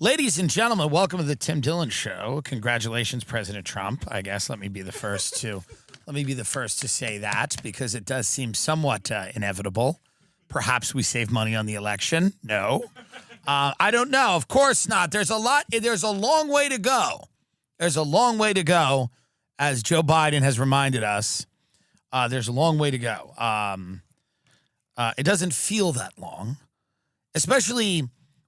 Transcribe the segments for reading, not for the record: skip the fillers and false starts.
Ladies and gentlemen, welcome to the Tim Dillon Show. Congratulations, President Trump. I guess let me be the first to say that because it does seem somewhat inevitable. Perhaps we save money on the election. No, I don't know. Of course not. There's a long way to go. There's a long way to go, as Joe Biden has reminded us. There's a long way to go. It doesn't feel that long, especially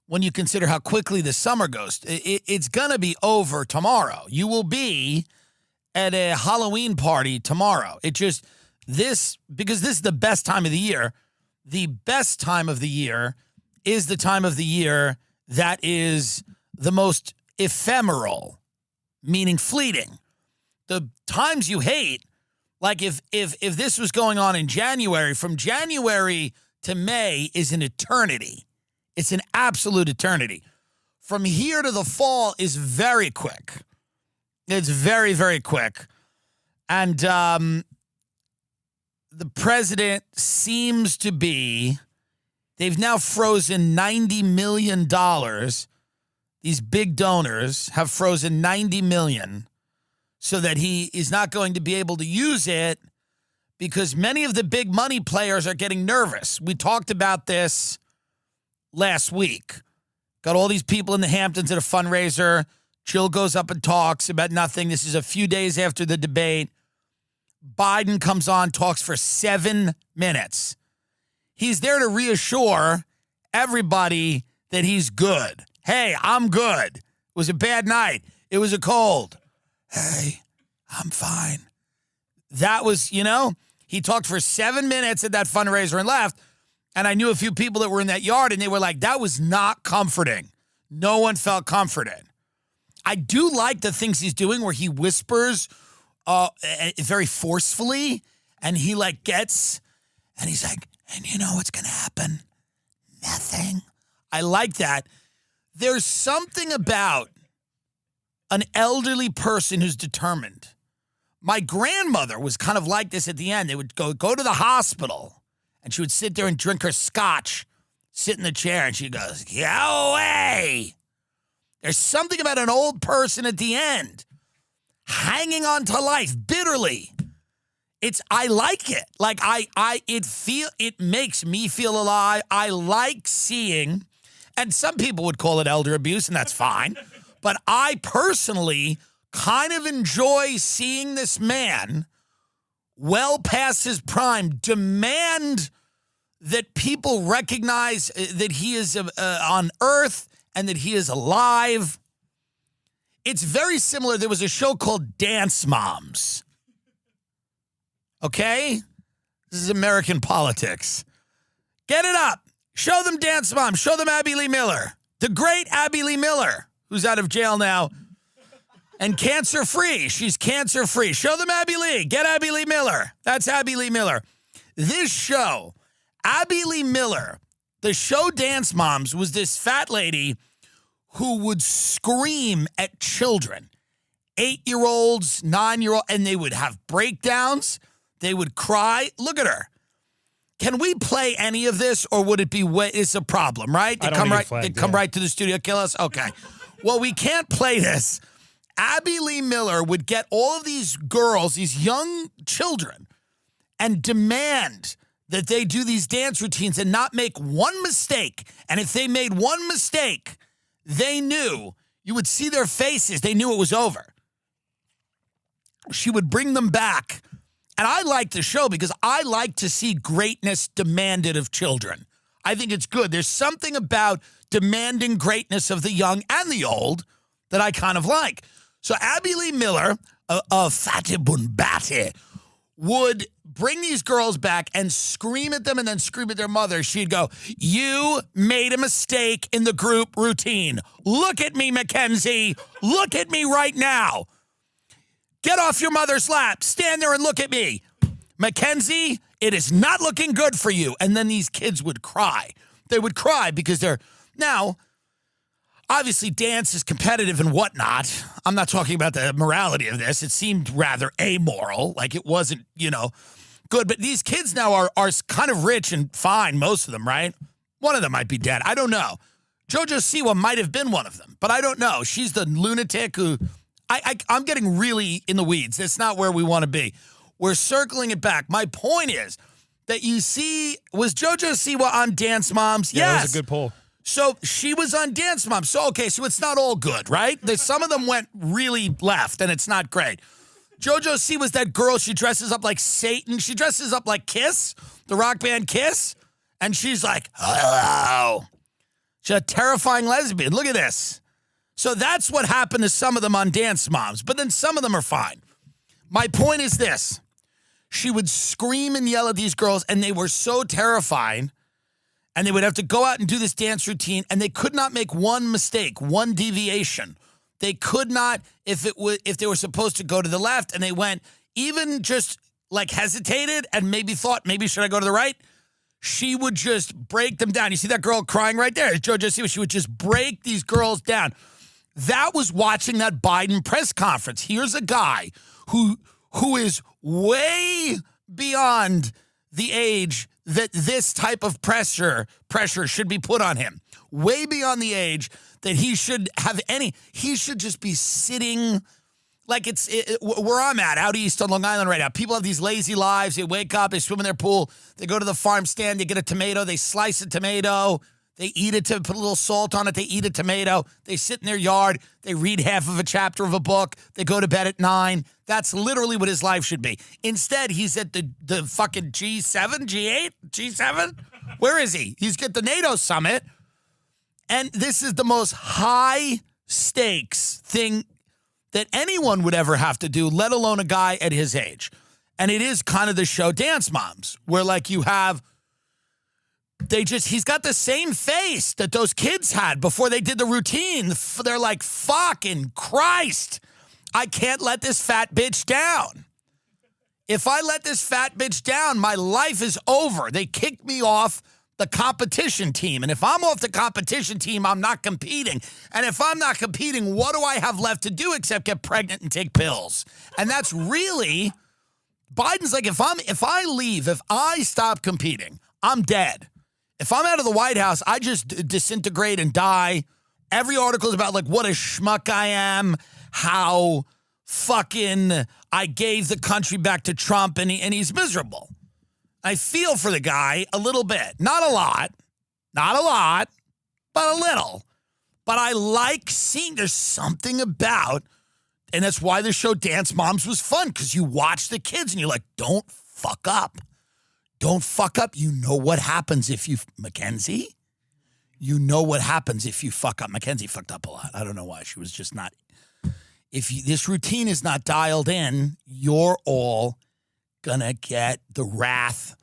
when you consider how quickly the summer goes. It's going to be over tomorrow. You will be at a Halloween party tomorrow. Because this is the best time of the year. The best time of the year is the time of the year that is the most ephemeral, meaning fleeting. The times you hate, like if this was going on in January, from January to May is an eternity. It's an absolute eternity. From here to the fall is very quick. It's very, very quick. And the president seems to be, they've now frozen $90 million. These big donors have frozen $90 million so that he is not going to be able to use it because many of the big money players are getting nervous. We talked about this last week. Got all these people in the Hamptons at a fundraiser. Jill goes up and talks about nothing. This is a few days after the debate. Biden comes on, talks for 7 minutes. He's there to reassure everybody that he's good. Hey, I'm good. It was a bad night. It was a cold. Hey, I'm fine. That was, he talked for 7 minutes at that fundraiser and left. And I knew a few people that were in that yard, and they were like, that was not comforting. No one felt comforted. I do like the things he's doing where he whispers very forcefully, and he gets, and he's like, and you know what's going to happen? Nothing. I like that. There's something about an elderly person who's determined. My grandmother was kind of like this at the end. They would go to the hospital, and she would sit there and drink her scotch, sit in the chair, and she goes, "Go away." There's something about an old person at the end hanging on to life bitterly. I like it. It makes me feel alive. I like seeing, and some people would call it elder abuse, and that's fine. But I personally kind of enjoy seeing this man well past his prime, demand that people recognize that he is on Earth and that he is alive. It's very similar. There was a show called Dance Moms. Okay? This is American politics. Get it up. Show them Dance Moms. Show them Abby Lee Miller. The great Abby Lee Miller, who's out of jail now. And cancer-free. She's cancer-free. Show them Abby Lee. Get Abby Lee Miller. That's Abby Lee Miller. This show, Abby Lee Miller, the show Dance Moms, was this fat lady who would scream at children, 8-year-olds, 9-year-olds, and they would have breakdowns. They would cry. Look at her. Can we play any of this, or would it be it's a problem, right? They come right to the studio, kill us? Okay. Well, we can't play this. Abby Lee Miller would get all of these girls, these young children, and demand that they do these dance routines and not make one mistake. And if they made one mistake, they knew. You would see their faces. They knew it was over. She would bring them back. And I like the show because I like to see greatness demanded of children. I think it's good. There's something about demanding greatness of the young and the old that I kind of like. So Abby Lee Miller, a fatty bumbati, would bring these girls back and scream at them and then scream at their mother. She'd go, "You made a mistake in the group routine. Look at me, Mackenzie. Look at me right now. Get off your mother's lap. Stand there and look at me. Mackenzie, it is not looking good for you." And then these kids would cry. They would cry because now, obviously, dance is competitive and whatnot. I'm not talking about the morality of this. It seemed rather amoral, like it wasn't, good. But these kids now are kind of rich and fine, most of them, right? One of them might be dead. I don't know. JoJo Siwa might have been one of them, but I don't know. She's the lunatic who, I'm getting really in the weeds. That's not where we want to be. We're circling it back. My point is that you see, was JoJo Siwa on Dance Moms? Yeah, yes. That was a good poll. So she was on Dance Moms. So, okay, so it's not all good, right? Some of them went really left, and it's not great. JoJo Siwa was that girl, she dresses up like Satan. She dresses up like Kiss, the rock band Kiss, and she's like, hello. She's a terrifying lesbian. Look at this. So that's what happened to some of them on Dance Moms, but then some of them are fine. My point is this. She would scream and yell at these girls, and they were so terrifying, and they would have to go out and do this dance routine, and they could not make one mistake, one deviation. They could not, if they were supposed to go to the left, and they went, even just like hesitated and maybe thought, maybe should I go to the right? She would just break them down. You see that girl crying right there? JoJo Siwa. She would just break these girls down. That was watching that Biden press conference. Here's a guy who is way beyond the age that this type of pressure should be put on him. Way beyond the age that he should have any. He should just be sitting like where I'm at, out east on Long Island right now. People have these lazy lives. They wake up, they swim in their pool, they go to the farm stand, they get a tomato, they slice a tomato, they eat it, to put a little salt on it, they eat a tomato, they sit in their yard, they read half of a chapter of a book, they go to bed at 9. That's literally what his life should be. Instead, he's at the fucking G7, G8, G7? Where is he? He's at the NATO summit, and this is the most high stakes thing that anyone would ever have to do, let alone a guy at his age. And it is kind of the show Dance Moms, where like you have, he's got the same face that those kids had before they did the routine. They're like, fucking Christ, I can't let this fat bitch down. If I let this fat bitch down, my life is over. They kicked me off the competition team. And if I'm off the competition team, I'm not competing. And if I'm not competing, what do I have left to do except get pregnant and take pills? And that's really, Biden's like, if I leave, if I stop competing, I'm dead. If I'm out of the White House, I just disintegrate and die. Every article is about like what a schmuck I am, how fucking I gave the country back to Trump, and he's miserable. I feel for the guy a little bit. Not a lot, but a little. But I like seeing there's something about, and that's why the show Dance Moms was fun, because you watch the kids and you're like, don't fuck up. Don't fuck up. You know what happens if you, Mackenzie? You know what happens if you fuck up. Mackenzie fucked up a lot. I don't know why. She was just not. This routine is not dialed in, you're all gonna get the wrath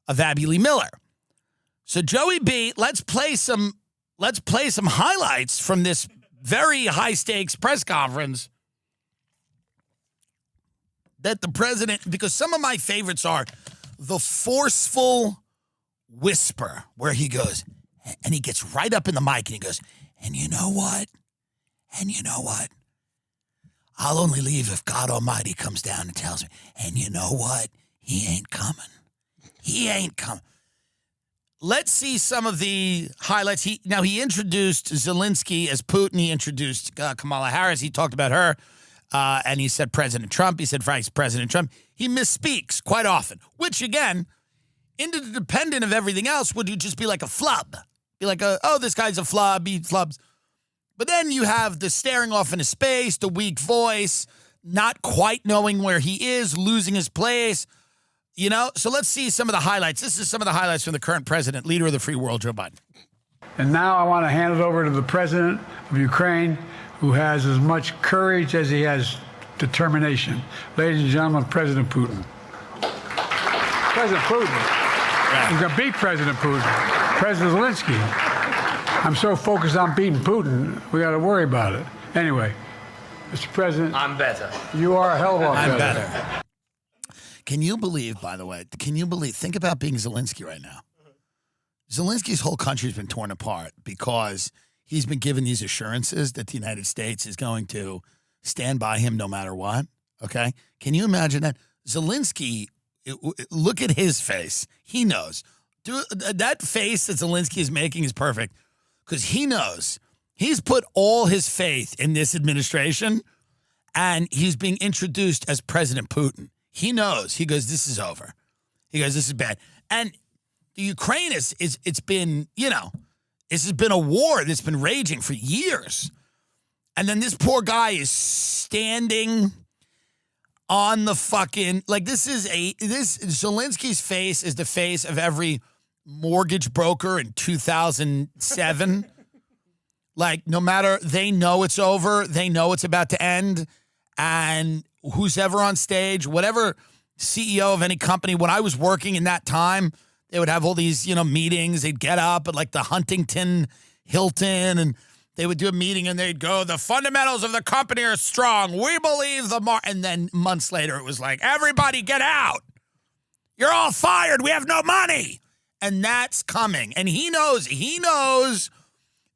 of Abby Lee Miller. So Joey B, let's play some highlights from this very high stakes press conference that the president, because some of my favorites are the forceful whisper where he goes, and he gets right up in the mic and he goes, and you know what? I'll only leave if God Almighty comes down and tells me. And you know what? He ain't coming. Let's see some of the highlights. He introduced Zelensky as Putin. He introduced Kamala Harris. He talked about her. And he said President Trump. He said Vice President Trump. He misspeaks quite often, which, again, independent of everything else, would just be like a flub. Be like, this guy's a flub. He flubs. But then you have the staring off into space, the weak voice, not quite knowing where he is, losing his place. You know, so let's see some of the highlights. This is some of the highlights from the current president, leader of the free world, Joe Biden. And now I want to hand it over to the president of Ukraine, who has as much courage as he has determination. Ladies and gentlemen, President Putin. President Putin. Yeah. We're going to beat President Putin. President Zelensky. I'm so focused on beating Putin, we got to worry about it. Anyway, Mr. President. I'm better. You are a hell of a lot I'm better. Can you believe, by the way, think about being Zelensky right now. Zelensky's whole country's been torn apart because he's been given these assurances that the United States is going to stand by him no matter what, okay? Can you imagine that? Zelensky, look at his face. He knows. Dude, that face that Zelensky is making is perfect. because he knows he's put all his faith in this administration, and he's being introduced as President Putin. He knows. He goes, this is over. He goes, this is bad. And the Ukraine it's been, this has been a war that's been raging for years. And then this poor guy is standing on the fucking, this Zelensky's face is the face of every mortgage broker in 2007. No matter, they know it's over, they know it's about to end, and who's ever on stage, whatever CEO of any company, when I was working in that time, they would have all these, meetings. They'd get up at the Huntington Hilton, and they would do a meeting, and they'd go, the fundamentals of the company are strong. We believe and then months later, it was like, everybody get out. You're all fired. We have no money. And that's coming. And he knows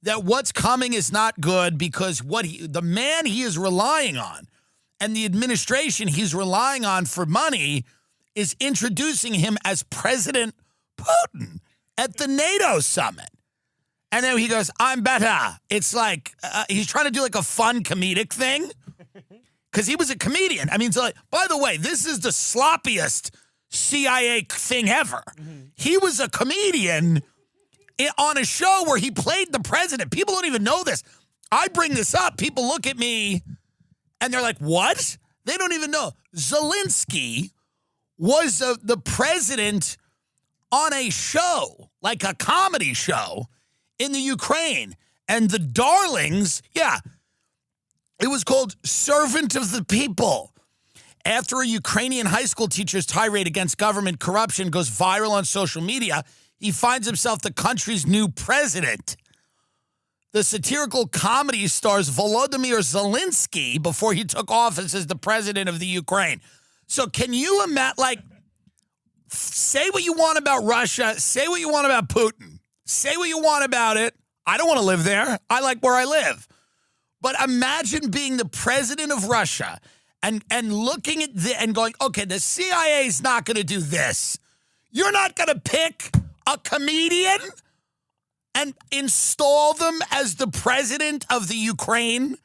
that what's coming is not good, because the man he is relying on and the administration he's relying on for money is introducing him as President Putin at the NATO summit. And then he goes, I'm better. It's he's trying to do a fun comedic thing, because he was a comedian. I mean, by the way, this is the sloppiest CIA thing ever. Mm-hmm. He was a comedian on a show where he played the president. People don't even know this. I bring this up. People look at me and they're like, what? They don't even know. Zelensky was the president on a show, a comedy show in the Ukraine. And the darlings, it was called Servant of the People. After a Ukrainian high school teacher's tirade against government corruption goes viral on social media, he finds himself the country's new president. The satirical comedy stars Volodymyr Zelensky before he took office as the president of the Ukraine. So can you imagine, say what you want about Russia, say what you want about Putin, say what you want about it. I don't want to live there. I like where I live. But imagine being the president of Russia and looking at and going, okay, the CIA is not going to do this. You're not going to pick a comedian and install them as the president of the Ukraine.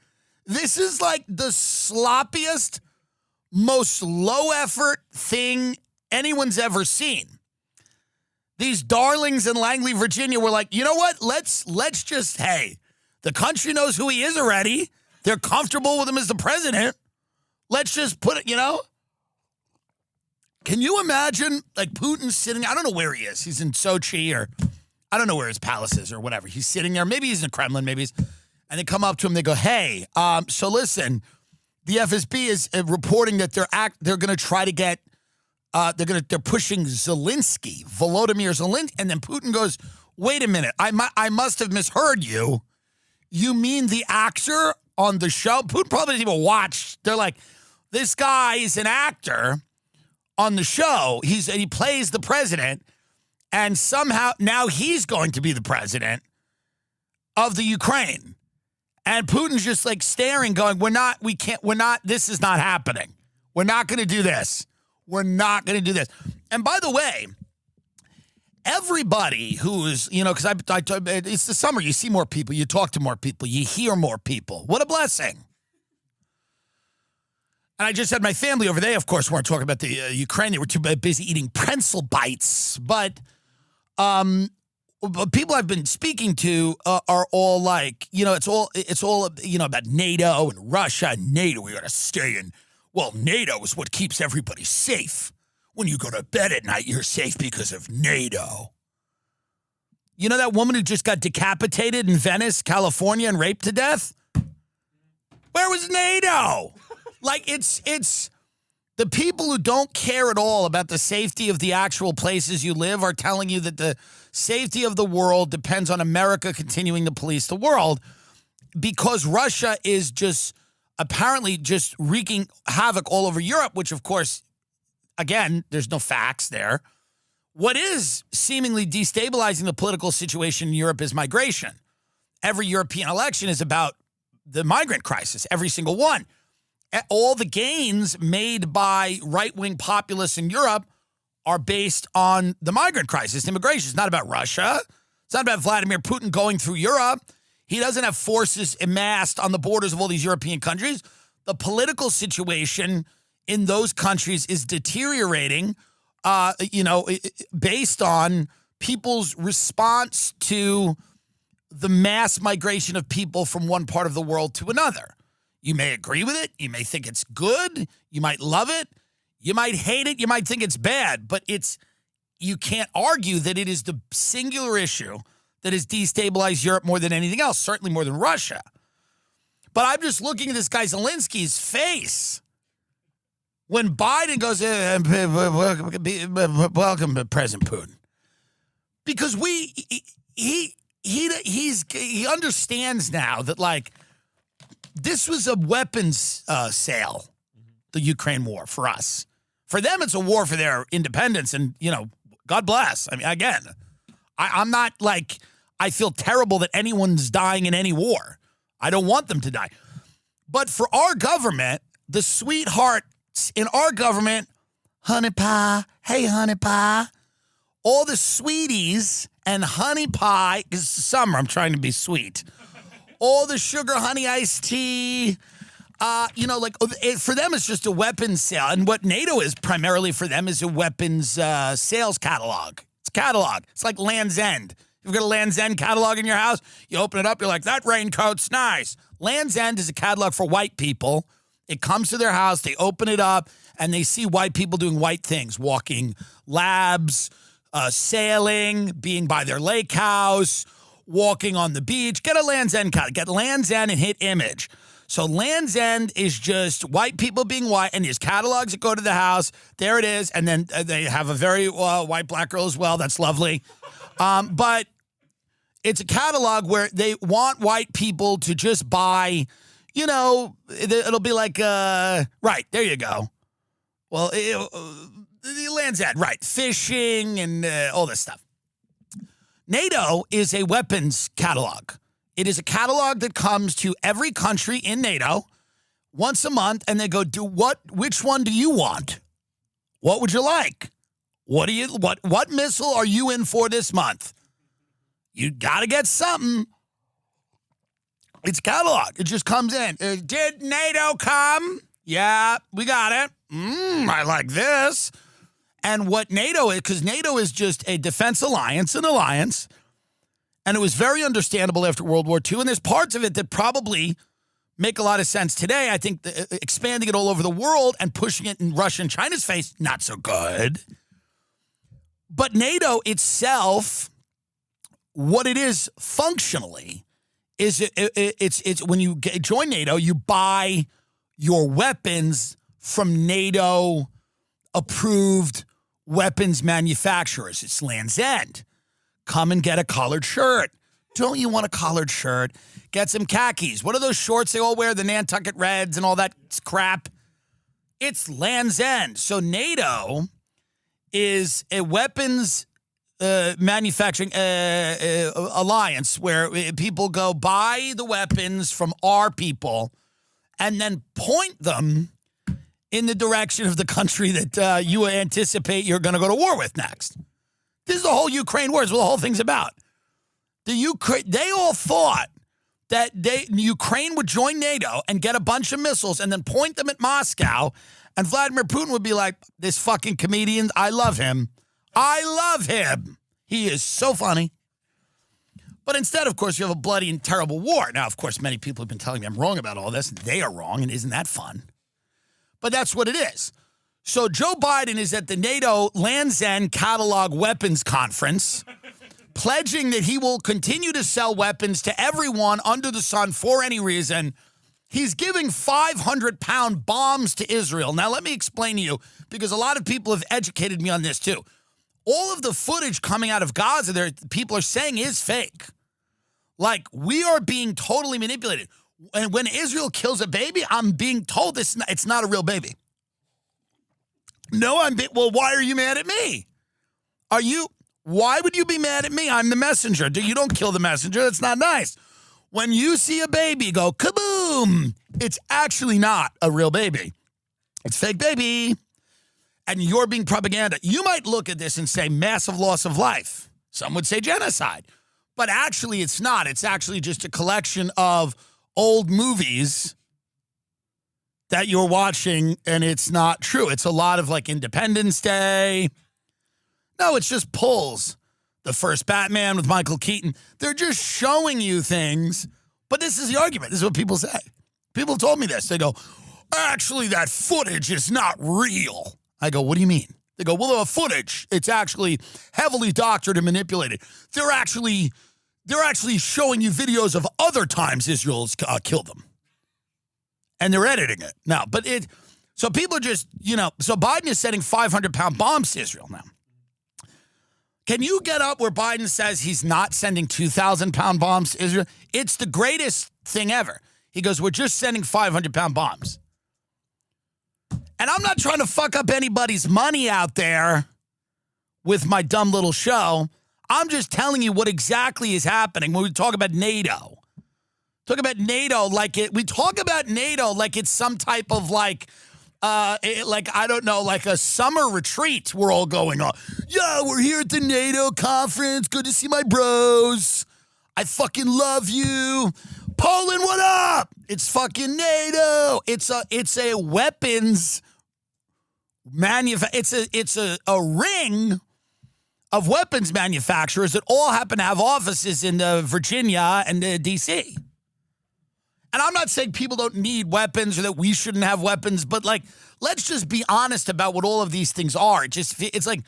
This is the sloppiest, most low-effort thing anyone's ever seen. These darlings in Langley, Virginia were like, you know what? Let's just, hey, the country knows who he is already. They're comfortable with him as the president. Let's just put it, Can you imagine, Putin sitting, I don't know where he is. He's in Sochi, or I don't know where his palace is or whatever. He's sitting there. Maybe he's in the Kremlin. And they come up to him. They go, hey, so listen, the FSB is reporting that they're going to try to get, they're pushing Volodymyr Zelensky. And then Putin goes, wait a minute. I must have misheard you. You mean the actor on the show? Putin probably didn't even watch. They're like, this guy is an actor on the show. He plays the president, and somehow now he's going to be the president of the Ukraine. And Putin's just staring, going, this is not happening. We're not going to do this. We're not going to do this. And by the way, everybody who's, because it's the summer, you see more people, you talk to more people, you hear more people. What a blessing. And I just had my family over there, of course, weren't talking about the Ukraine. They were too busy eating pretzel bites. But people I've been speaking to are all it's all about NATO and Russia. And NATO, we got to stay in. Well, NATO is what keeps everybody safe. When you go to bed at night, you're safe because of NATO. You know that woman who just got decapitated in Venice, California, and raped to death? Where was NATO? It's the people who don't care at all about the safety of the actual places you live are telling you that the safety of the world depends on America continuing to police the world, because Russia is just apparently just wreaking havoc all over Europe, which, of course, again, there's no facts there. What is seemingly destabilizing the political situation in Europe is migration. Every European election is about the migrant crisis, every single one. All the gains made by right-wing populists in Europe are based on the migrant crisis. Immigration is not about Russia. It's not about Vladimir Putin going through Europe. He doesn't have forces amassed on the borders of all these European countries. The political situation in those countries is deteriorating, based on people's response to the mass migration of people from one part of the world to another. You may agree with it. You may think it's good. You might love it. You might hate it. You might think it's bad. But you can't argue that it is the singular issue that has destabilized Europe more than anything else, certainly more than Russia. But I'm just looking at this guy Zelensky's face when Biden goes, welcome to President Putin. Because he understands now that, like, this was a weapons sale, the Ukraine war, for us. For them, it's a war for their independence, and, God bless. I mean, again, I'm not like, I feel terrible that anyone's dying in any war. I don't want them to die. But for our government, the sweethearts in our government, honey pie, hey honey pie, all the sweeties and honey pie, because it's summer, I'm trying to be sweet. All the sugar honey iced tea, for them it's just a weapons sale. And what NATO is primarily for them is a weapons sales catalog. It's a catalog. It's like Land's End. You've got a Land's End catalog in your house, you open it up, you're like, that raincoat's nice. Land's End is a catalog for white people. It comes to their house, they open it up, and they see white people doing white things, walking labs, sailing, being by their lake house, walking on the beach. Get a Land's End catalog. Get Land's End and hit image. So Land's End is just white people being white, and there's catalogs that go to the house. There it is, and then they have a very white black girl as well. That's lovely. But it's a catalog where they want white people to just buy, it'll be like, right, there you go. Well, the Land's End, right, fishing and all this stuff. NATO is a weapons catalog. It is a catalog that comes to every country in NATO once a month, and they go, which one do you want? What would you like? What missile are you in for this month? You got to get something. It's a catalog. It just comes in. Did NATO come? Yeah, we got it. I like this. And what NATO is, because NATO is just a defense alliance, and it was very understandable after World War II, and there's parts of it that probably make a lot of sense today. I think expanding it all over the world and pushing it in Russia and China's face, not so good. But NATO itself, what it is functionally, is it's when you join NATO, you buy your weapons from NATO-approved weapons manufacturers. It's Land's End. Come and get a collared shirt. Don't you want a collared shirt? Get some khakis. What are those shorts they all wear, the Nantucket Reds and all that crap? It's Land's End. So NATO is a weapons manufacturing alliance where people go buy the weapons from our people and then point them in the direction of the country that you anticipate you're going to go to war with next. This is the whole Ukraine war. Is what the whole thing's about. They all thought that Ukraine would join NATO and get a bunch of missiles and then point them at Moscow, and Vladimir Putin would be like, this fucking comedian, I love him. I love him. He is so funny. But instead, of course, you have a bloody and terrible war. Now, of course, many people have been telling me I'm wrong about all this. They are wrong, and isn't that fun? But that's what it is. So Joe Biden is at the NATO Land's End Catalog Weapons Conference, pledging that he will continue to sell weapons to everyone under the sun for any reason. He's giving 500-pound bombs to Israel. Now, let me explain to you, because a lot of people have educated me on this, too. All of the footage coming out of Gaza there, people are saying is fake. Like, we are being totally manipulated. And when Israel kills a baby, I'm being told it's not a real baby. No, well, why are you mad at me? Why would you be mad at me? I'm the messenger. You don't kill the messenger. That's not nice. When you see a baby go kaboom, it's actually not a real baby. It's fake baby. And you're being propaganda. You might look at this and say massive loss of life. Some would say genocide. But actually, it's not. It's actually just a collection of old movies that you're watching, and it's not true. It's a lot of like Independence Day. No, it's just pulls. The first Batman with Michael Keaton. They're just showing you things. But this is the argument. This is what people say. People told me this. They go, actually, that footage is not real. I go, what do you mean? They go, well, the footage, it's actually heavily doctored and manipulated. They're actually showing you videos of other times Israel's killed them. And they're editing it. Now, so people are just, so Biden is sending 500-pound bombs to Israel now. Can you get up where Biden says he's not sending 2,000-pound bombs to Israel? It's the greatest thing ever. He goes, we're just sending 500-pound bombs. And I'm not trying to fuck up anybody's money out there with my dumb little show. I'm just telling you what exactly is happening when we talk about NATO. We talk about NATO like it's some type of like I don't know, like a summer retreat we're all going on. Yeah, we're here at the NATO conference. Good to see my bros. I fucking love you. Poland, what up? It's fucking NATO. It's a weapons it's a ring of weapons manufacturers that all happen to have offices in Virginia and D.C. And I'm not saying people don't need weapons or that we shouldn't have weapons, but like, let's just be honest about what all of these things are. It's like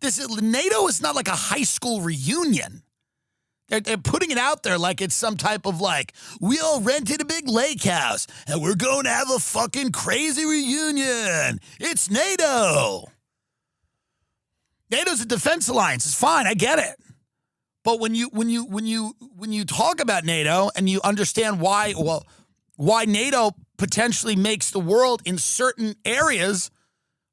NATO is not like a high school reunion. They're putting it out there like it's some type of like, we all rented a big lake house and we're going to have a fucking crazy reunion. It's NATO. NATO's a defense alliance. It's fine. I get it. But when you talk about NATO and you understand why NATO potentially makes the world in certain areas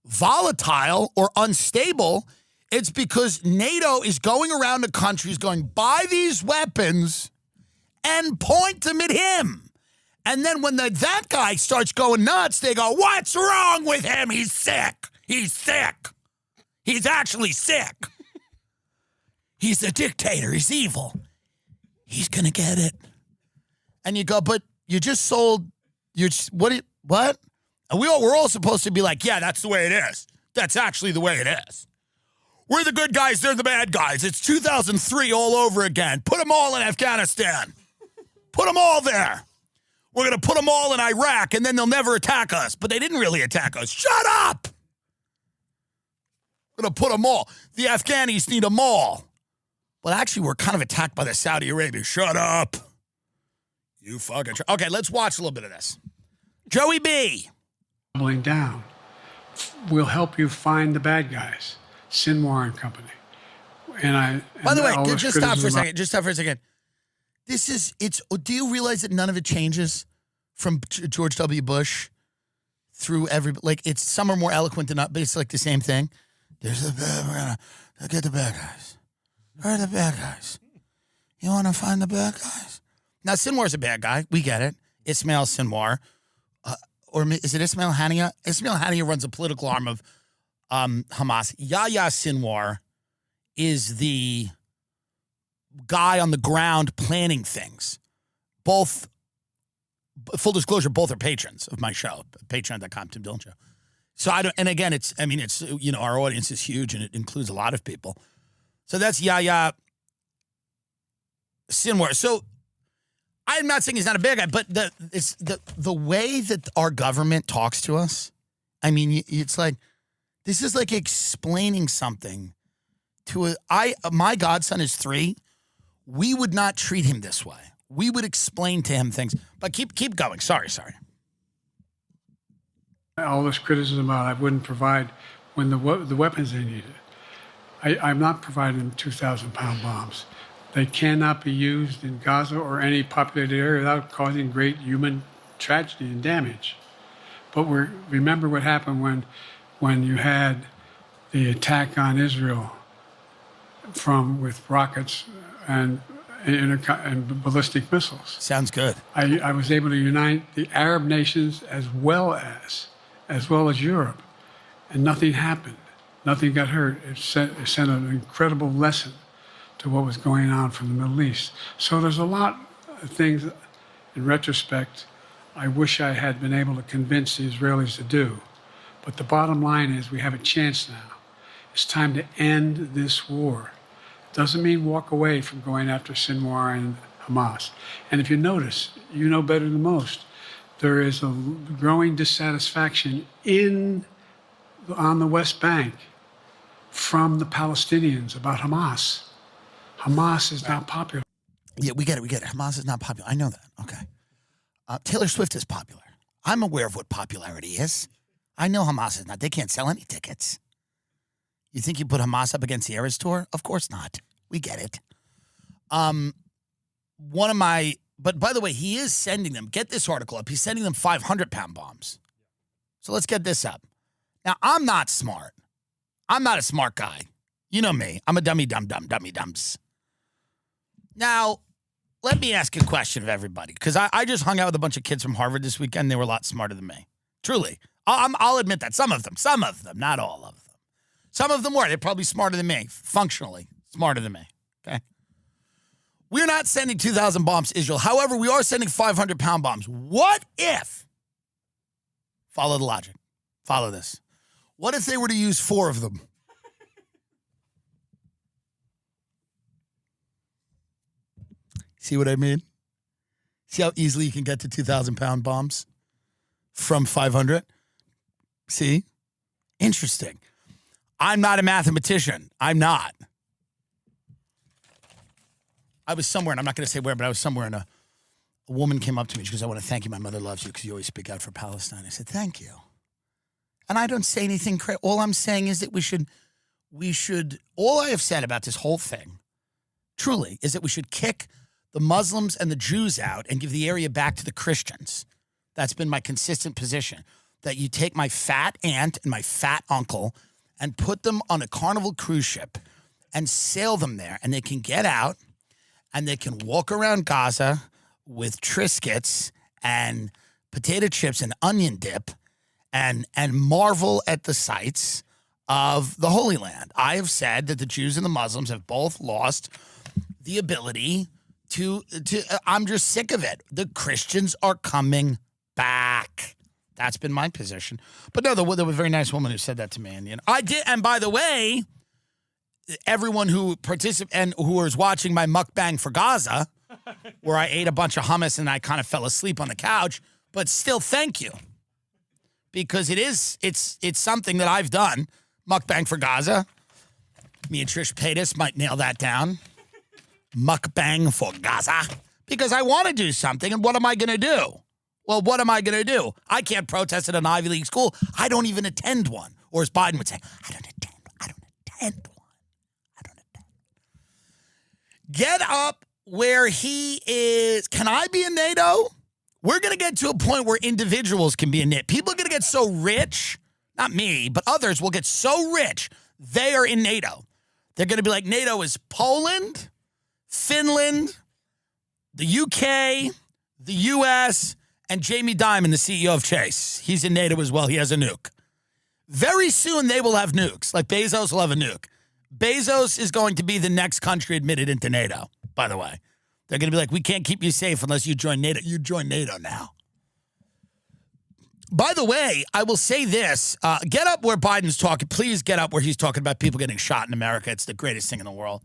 volatile or unstable, it's because NATO is going around the countries going, buy these weapons and point them at him. And then when that guy starts going nuts, they go, what's wrong with him? He's sick. He's sick. He's actually sick. He's a dictator. He's evil. He's going to get it. And you go, but you just sold, what? And we're all supposed to be like, yeah, that's the way it is. That's actually the way it is. We're the good guys. They're the bad guys. It's 2003 all over again. Put them all in Afghanistan. Put them all there. We're going to put them all in Iraq, and then they'll never attack us. But they didn't really attack us. Shut up! We're going to put them all. The Afghanis need them all. But actually, we're kind of attacked by the Saudi Arabia. Shut up. You fucking... Okay, let's watch a little bit of this. Joey B. Doubling down. We'll help you find the bad guys. Sinwar and Company. By the way, just stop for a second. Just stop for a second. Do you realize that none of it changes from George W. Bush through it's some are more eloquent than not, but it's like the same thing. We're gonna get the bad guys. Where are the bad guys? You want to find the bad guys? Now, Sinwar's a bad guy. We get it. Ismail Sinwar. Or is it Ismail Haniyeh? Ismail Haniyeh runs a political arm of Hamas. Yahya Sinwar is the guy on the ground planning things. Both, full disclosure, both are patrons of my show, patreon.com, Tim Dillon Show. So our audience is huge and it includes a lot of people. So that's Yahya Sinwar. So I'm not saying he's not a bad guy, but the way that our government talks to us, I mean, it's like, this is like explaining something to my godson is 3. We would not treat him this way. We would explain to him things. But keep going. Sorry. All this criticism about I wouldn't provide when the weapons they needed. I'm not providing them 2,000-pound bombs. They cannot be used in Gaza or any populated area without causing great human tragedy and damage. But remember what happened when you had the attack on Israel with rockets and ballistic missiles. Sounds good. I was able to unite the Arab nations as well as Europe, and nothing happened. Nothing got hurt. It sent an incredible lesson to what was going on from the Middle East. So there's a lot of things, in retrospect, I wish I had been able to convince the Israelis to do. But the bottom line is we have a chance now. It's time to end this war. Doesn't mean walk away from going after Sinwar and Hamas. And if you notice, you know better than most, there is a growing dissatisfaction on the West Bank from the Palestinians about Hamas. Hamas is not popular. Yeah, we get it. Hamas is not popular. I know that. Okay. Taylor Swift is popular. I'm aware of what popularity is. I know Hamas is not. They can't sell any tickets. You think you put Hamas up against the Eras Tour? Of course not. We get it. But by the way, he is sending them, get this article up, he's sending them 500-pound bombs. So let's get this up. Now, I'm not smart. I'm not a smart guy. You know me. I'm a dummy dums. Now, let me ask a question of everybody, because I just hung out with a bunch of kids from Harvard this weekend. They were a lot smarter than me. Truly. I'll admit that. Some of them, not all of them. Some of them were. They're probably smarter than me, functionally smarter than me, okay? We're not sending 2,000 bombs to Israel. However, we are sending 500-pound bombs. What if, follow the logic, follow this. What if they were to use 4 of them? See what I mean? See how easily you can get to 2,000-pound bombs from 500? See? Interesting. I'm not a mathematician. I'm not. I was somewhere, and I'm not going to say where, but I was somewhere, and a woman came up to me. She goes, I want to thank you. My mother loves you because you always speak out for Palestine. I said, thank you. And I don't say anything crazy. All I'm saying is that we should, all I have said about this whole thing, truly, is that we should kick the Muslims and the Jews out and give the area back to the Christians. That's been my consistent position, that you take my fat aunt and my fat uncle and put them on a Carnival cruise ship and sail them there, and they can get out and they can walk around Gaza with Triscuits and potato chips and onion dip and marvel at the sights of the Holy Land. I have said that the Jews and the Muslims have both lost the ability to I'm just sick of it. The Christians are coming back. That's been my position. But no, there was a very nice woman who said that to me. And I did. And by the way, everyone who and who was watching my mukbang for Gaza, where I ate a bunch of hummus and I kind of fell asleep on the couch, but still thank you. Because it's something that I've done. Mukbang for Gaza. Me and Trish Paytas might nail that down. Mukbang for Gaza. Because I want to do something, and what am I going to do? Well, what am I going to do? I can't protest at an Ivy League school. I don't even attend one. Or as Biden would say, I don't attend one. Get up where he is. Can I be in NATO? We're going to get to a point where individuals can be in NATO. People are going to get so rich, not me, but others will get so rich, they are in NATO. They're going to be like, NATO is Poland, Finland, the UK, the US, and Jamie Dimon, the CEO of Chase. He's in NATO as well. He has a nuke. Very soon they will have nukes. Like Bezos will have a nuke. Bezos is going to be the next country admitted into NATO, by the way. They're going to be like, we can't keep you safe unless you join NATO. You join NATO now. By the way, I will say this. Get up where Biden's talking. Please get up where he's talking about people getting shot in America. It's the greatest thing in the world.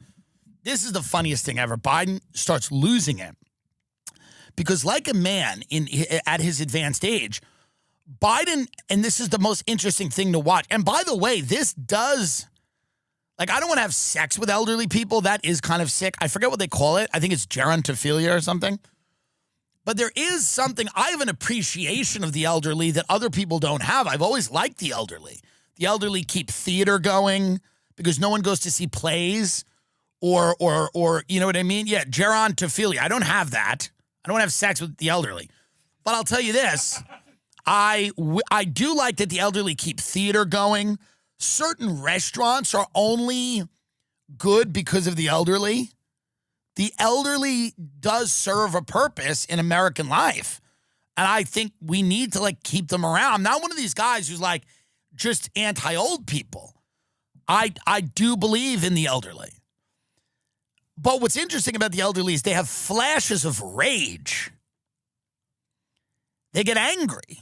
This is the funniest thing ever. Biden starts losing it. Because like a man at his advanced age, Biden, and this is the most interesting thing to watch. And by the way, this does... Like, I don't want to have sex with elderly people. That is kind of sick. I forget what they call it. I think it's gerontophilia or something. But there is something, I have an appreciation of the elderly that other people don't have. I've always liked the elderly. The elderly keep theater going because no one goes to see plays or you know what I mean? Yeah, gerontophilia. I don't have that. I don't want to have sex with the elderly. But I'll tell you this. I do like that the elderly keep theater going. Certain restaurants are only good because of the elderly. The elderly does serve a purpose in American life. And I think we need to keep them around. I'm not one of these guys who's just anti-old people. I do believe in the elderly. But what's interesting about the elderly is they have flashes of rage. They get angry.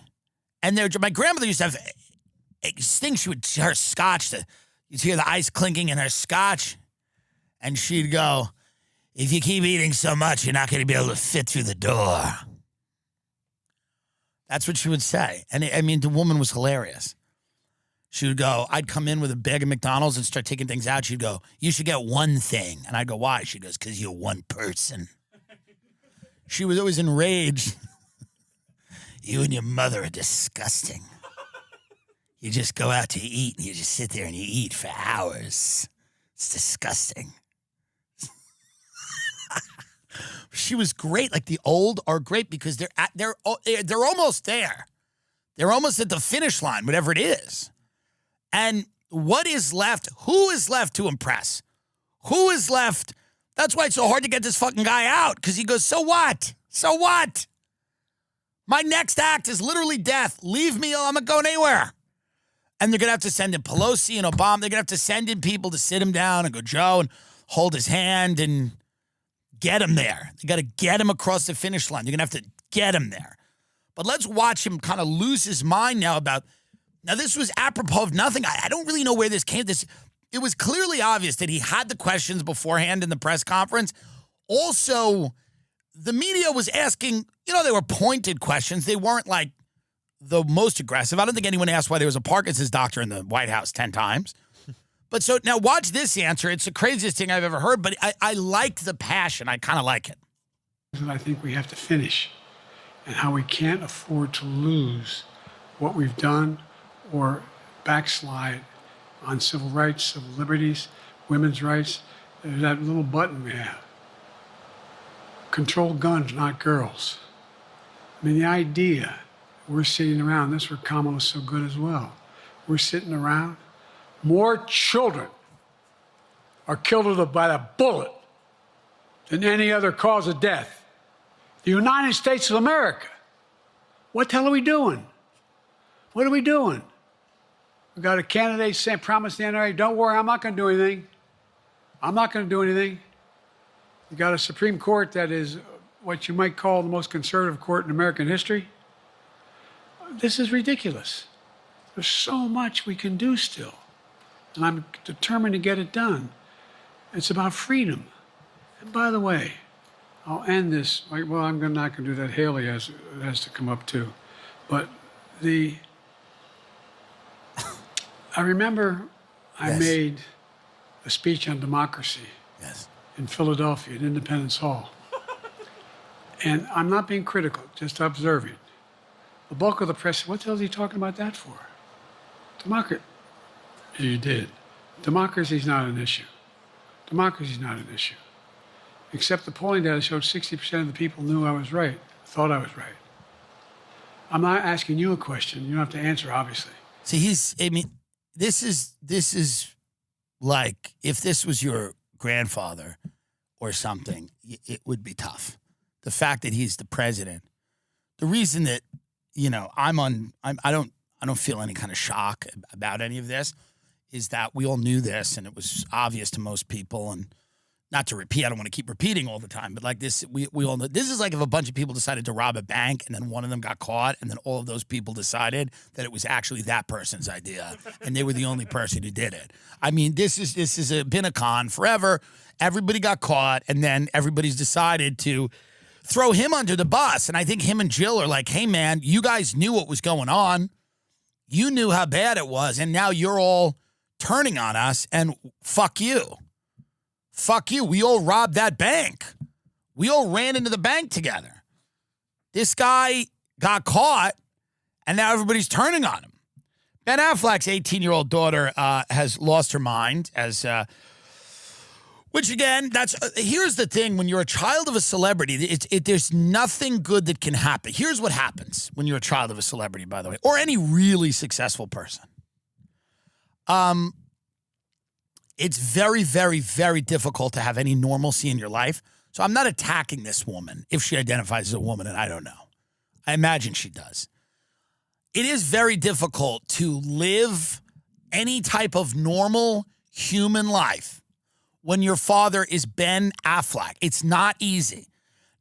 And my grandmother used to have things. Her scotch, you'd hear the ice clinking in her scotch. And she'd go, if you keep eating so much, you're not going to be able to fit through the door. That's what she would say. And I mean, the woman was hilarious. She would go, I'd come in with a bag of McDonald's and start taking things out. She'd go, you should get one thing. And I'd go, why? She goes, because you're one person. She was always enraged. You and your mother are disgusting. You just go out to eat and you just sit there and you eat for hours. It's disgusting. She was great. Like the old are great because they're almost there. They're almost at the finish line, whatever it is. And what is left? Who is left to impress? Who is left? That's why it's so hard to get this fucking guy out, because he goes, so what? So what? My next act is literally death. Leave me alone. I'm not going anywhere. And they're going to have to send in Pelosi and Obama. They're going to have to send in people to sit him down and go, Joe, and hold his hand and get him there. They got to get him across the finish line. They're going to have to get him there. But let's watch him kind of lose his mind now about... Now, this was apropos of nothing. I don't really know where this came. It was clearly obvious that he had the questions beforehand in the press conference. Also, the media was asking, they were pointed questions. They weren't like the most aggressive. I don't think anyone asked why there was a Parkinson's doctor in the White House 10 times. But so now watch this answer. It's the craziest thing I've ever heard, but I liked the passion. I kind of like it. I think we have to finish, and how we can't afford to lose what we've done or backslide on civil rights, civil liberties, women's rights. There's that little button we have. Control guns, not girls. I mean, the idea, we're sitting around, that's where Kamala's so good as well. We're sitting around. More children are killed by a bullet than any other cause of death. The United States of America. What the hell are we doing? What are we doing? We got a candidate saying, promise the NRA, don't worry, I'm not going to do anything. I'm not going to do anything. You got a Supreme Court that is what you might call the most conservative court in American history. This is ridiculous. There's so much we can do still. And I'm determined to get it done. It's about freedom. And by the way, I'll end this. Well, I'm not going to do that. Haley has to come up too. But I remember I made a speech on democracy in Philadelphia at Independence Hall. And I'm not being critical, just observing. The bulk of the press said, what the hell is he talking about that for? Democracy. You did. Democracy's not an issue. Democracy's not an issue. Except the polling data showed 60% of the people knew I was right, thought I was right. I'm not asking you a question. You don't have to answer, obviously. See, this is like, if this was your grandfather or something, it would be tough. The fact that he's the president, the reason that, I don't feel any kind of shock about any of this is that we all knew this and it was obvious to most people. And not to repeat, I don't want to keep repeating all the time, but like this, we all know. This is like if a bunch of people decided to rob a bank and then one of them got caught and then all of those people decided that it was actually that person's idea and they were the only person who did it. I mean, this has been a con forever. Everybody got caught and then everybody's decided to throw him under the bus. And I think him and Jill are like, hey man, you guys knew what was going on. You knew how bad it was. And now you're all turning on us and fuck you. Fuck you. We all robbed that bank. We all ran into the bank together. This guy got caught, and now everybody's turning on him. Ben Affleck's 18-year-old daughter has lost her mind, which again, here's the thing. When you're a child of a celebrity, there's nothing good that can happen. Here's what happens when you're a child of a celebrity, by the way, or any really successful person. It's very, very, very difficult to have any normalcy in your life. So I'm not attacking this woman if she identifies as a woman, and I don't know. I imagine she does. It is very difficult to live any type of normal human life when your father is Ben Affleck. It's not easy.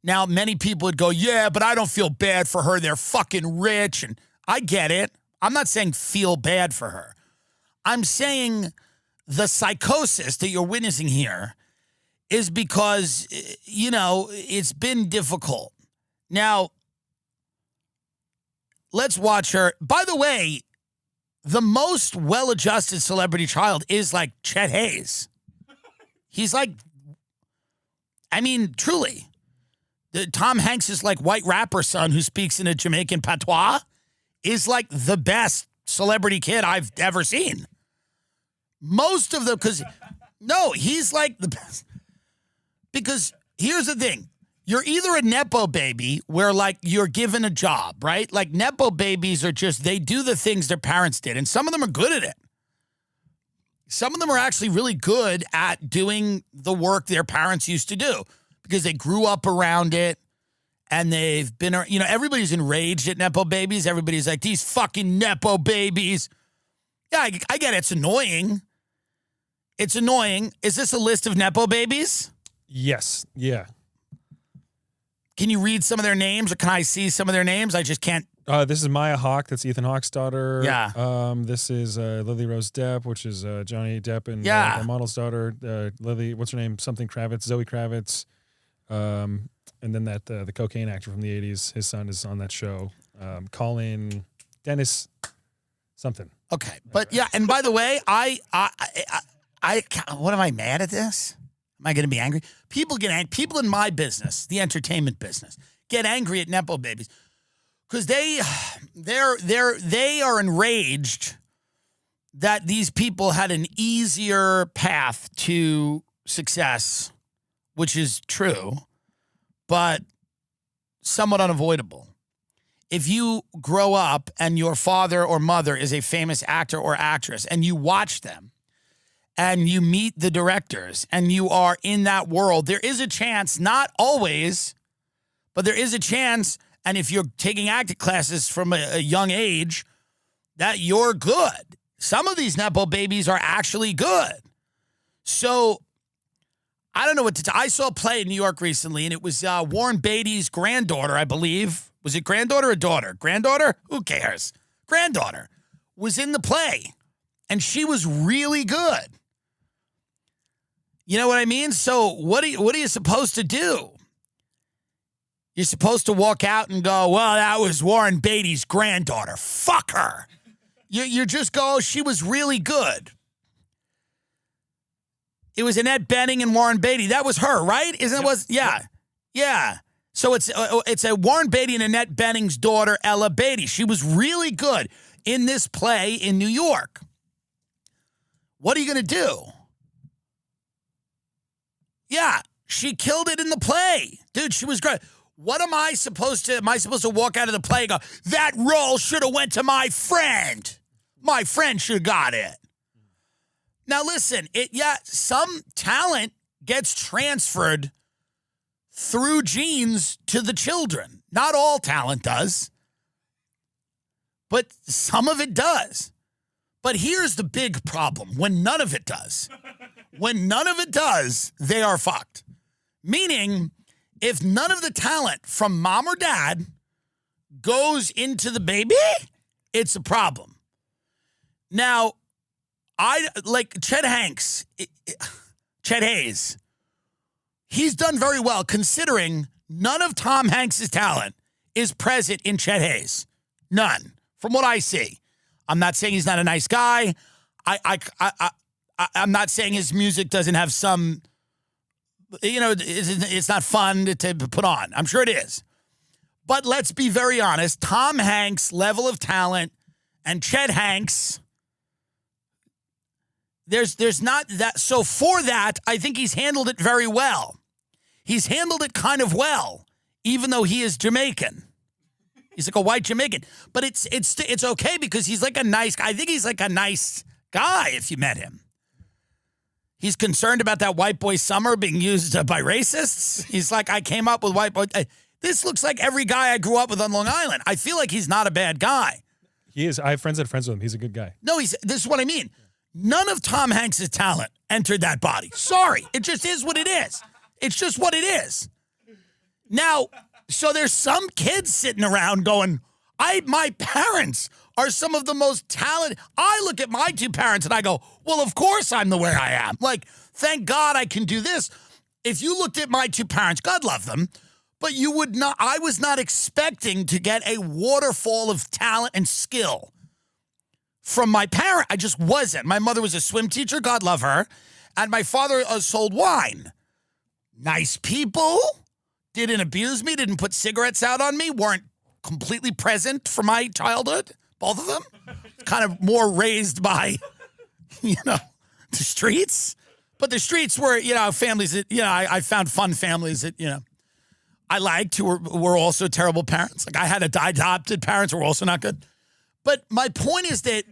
Now, many people would go, yeah, but I don't feel bad for her. They're fucking rich. And I get it. I'm not saying feel bad for her. I'm saying the psychosis that you're witnessing here is because, it's been difficult. Now, let's watch her. By the way, the most well-adjusted celebrity child is like Chet Hayes. He's like, truly. Tom Hanks' like white rapper son who speaks in a Jamaican patois is like the best celebrity kid I've ever seen. Most of them, he's like the best. Because here's the thing. You're either a Nepo baby where like you're given a job, right? Like Nepo babies are just, they do the things their parents did. And some of them are good at it. Some of them are actually really good at doing the work their parents used to do because they grew up around it and they've been, everybody's enraged at Nepo babies. Everybody's like, these fucking Nepo babies. Yeah, I get it. It's annoying. It's annoying. Is this a list of Nepo babies? Yes. Yeah. Can you read some of their names or can I see some of their names? I just can't. This is Maya Hawke. That's Ethan Hawke's daughter. Yeah. This is Lily Rose Depp, which is Johnny Depp and the model's daughter. Lily, what's her name? Something Kravitz, Zoe Kravitz. And then that the cocaine actor from the 80s, his son is on that show. Colin Dennis something. Okay. But yeah, and by the way, I what am I mad at this? Am I going to be angry? People get angry. People in my business, the entertainment business, get angry at Nepo babies because they are enraged that these people had an easier path to success, which is true, but somewhat unavoidable. If you grow up and your father or mother is a famous actor or actress and you watch them, and you meet the directors, and you are in that world, there is a chance, not always, but there is a chance, and if you're taking acting classes from a young age, that you're good. Some of these Nepo babies are actually good. So, I don't know what to tell. I saw a play in New York recently, and it was Warren Beatty's granddaughter, I believe. Was it granddaughter or daughter? Granddaughter? Who cares? Granddaughter was in the play, and she was really good. You know what I mean? So what are you supposed to do? You're supposed to walk out and go, well, that was Warren Beatty's granddaughter. Fuck her. You just go, oh, she was really good. It was Annette Bening and Warren Beatty. That was her, right? Isn't it? Was yeah. Yeah. So it's a Warren Beatty and Annette Bening's daughter, Ella Beatty. She was really good in this play in New York. What are you going to do? Yeah, she killed it in the play. Dude, she was great. What am I supposed to walk out of the play and go, that role should have went to my friend. My friend should have got it. Now listen, some talent gets transferred through genes to the children. Not all talent does, but some of it does. But here's the big problem, when none of it does. When none of it does, they are fucked. Meaning, if none of the talent from mom or dad goes into the baby, it's a problem. Now, I like Chet Hayes. He's done very well considering none of Tom Hanks' talent is present in Chet Hayes. None, from what I see. I'm not saying he's not a nice guy. I'm not saying his music doesn't have some, it's not fun to put on. I'm sure it is. But let's be very honest. Tom Hanks' level of talent and Chet Hanks, there's not that. So for that, I think he's handled it very well. He's handled it kind of well, even though he is Jamaican. He's like a white Jamaican. But it's okay because he's like a nice guy. I think he's like a nice guy if you met him. He's concerned about that white boy summer being used by racists. He's like, I came up with white boy. This looks like every guy I grew up with on Long Island. I feel like he's not a bad guy. He is. I have friends that are friends with him. He's a good guy. No, this is what I mean. None of Tom Hanks' talent entered that body. Sorry. It just is what it is. It's just what it is. Now, so there's some kids sitting around going, my parents are some of the most talented. I look at my two parents and I go, well, of course I'm the way I am. Like, thank God I can do this. If you looked at my two parents, God love them, but you would not, I was not expecting to get a waterfall of talent and skill from my parent. I just wasn't. My mother was a swim teacher, God love her, and my father sold wine. Nice people, didn't abuse me, didn't put cigarettes out on me, weren't completely present for my childhood, both of them. Kind of more raised by, the streets. But the streets were, families that, I found fun families that, I liked who were also terrible parents. Like I had adopted parents who were also not good. But my point is that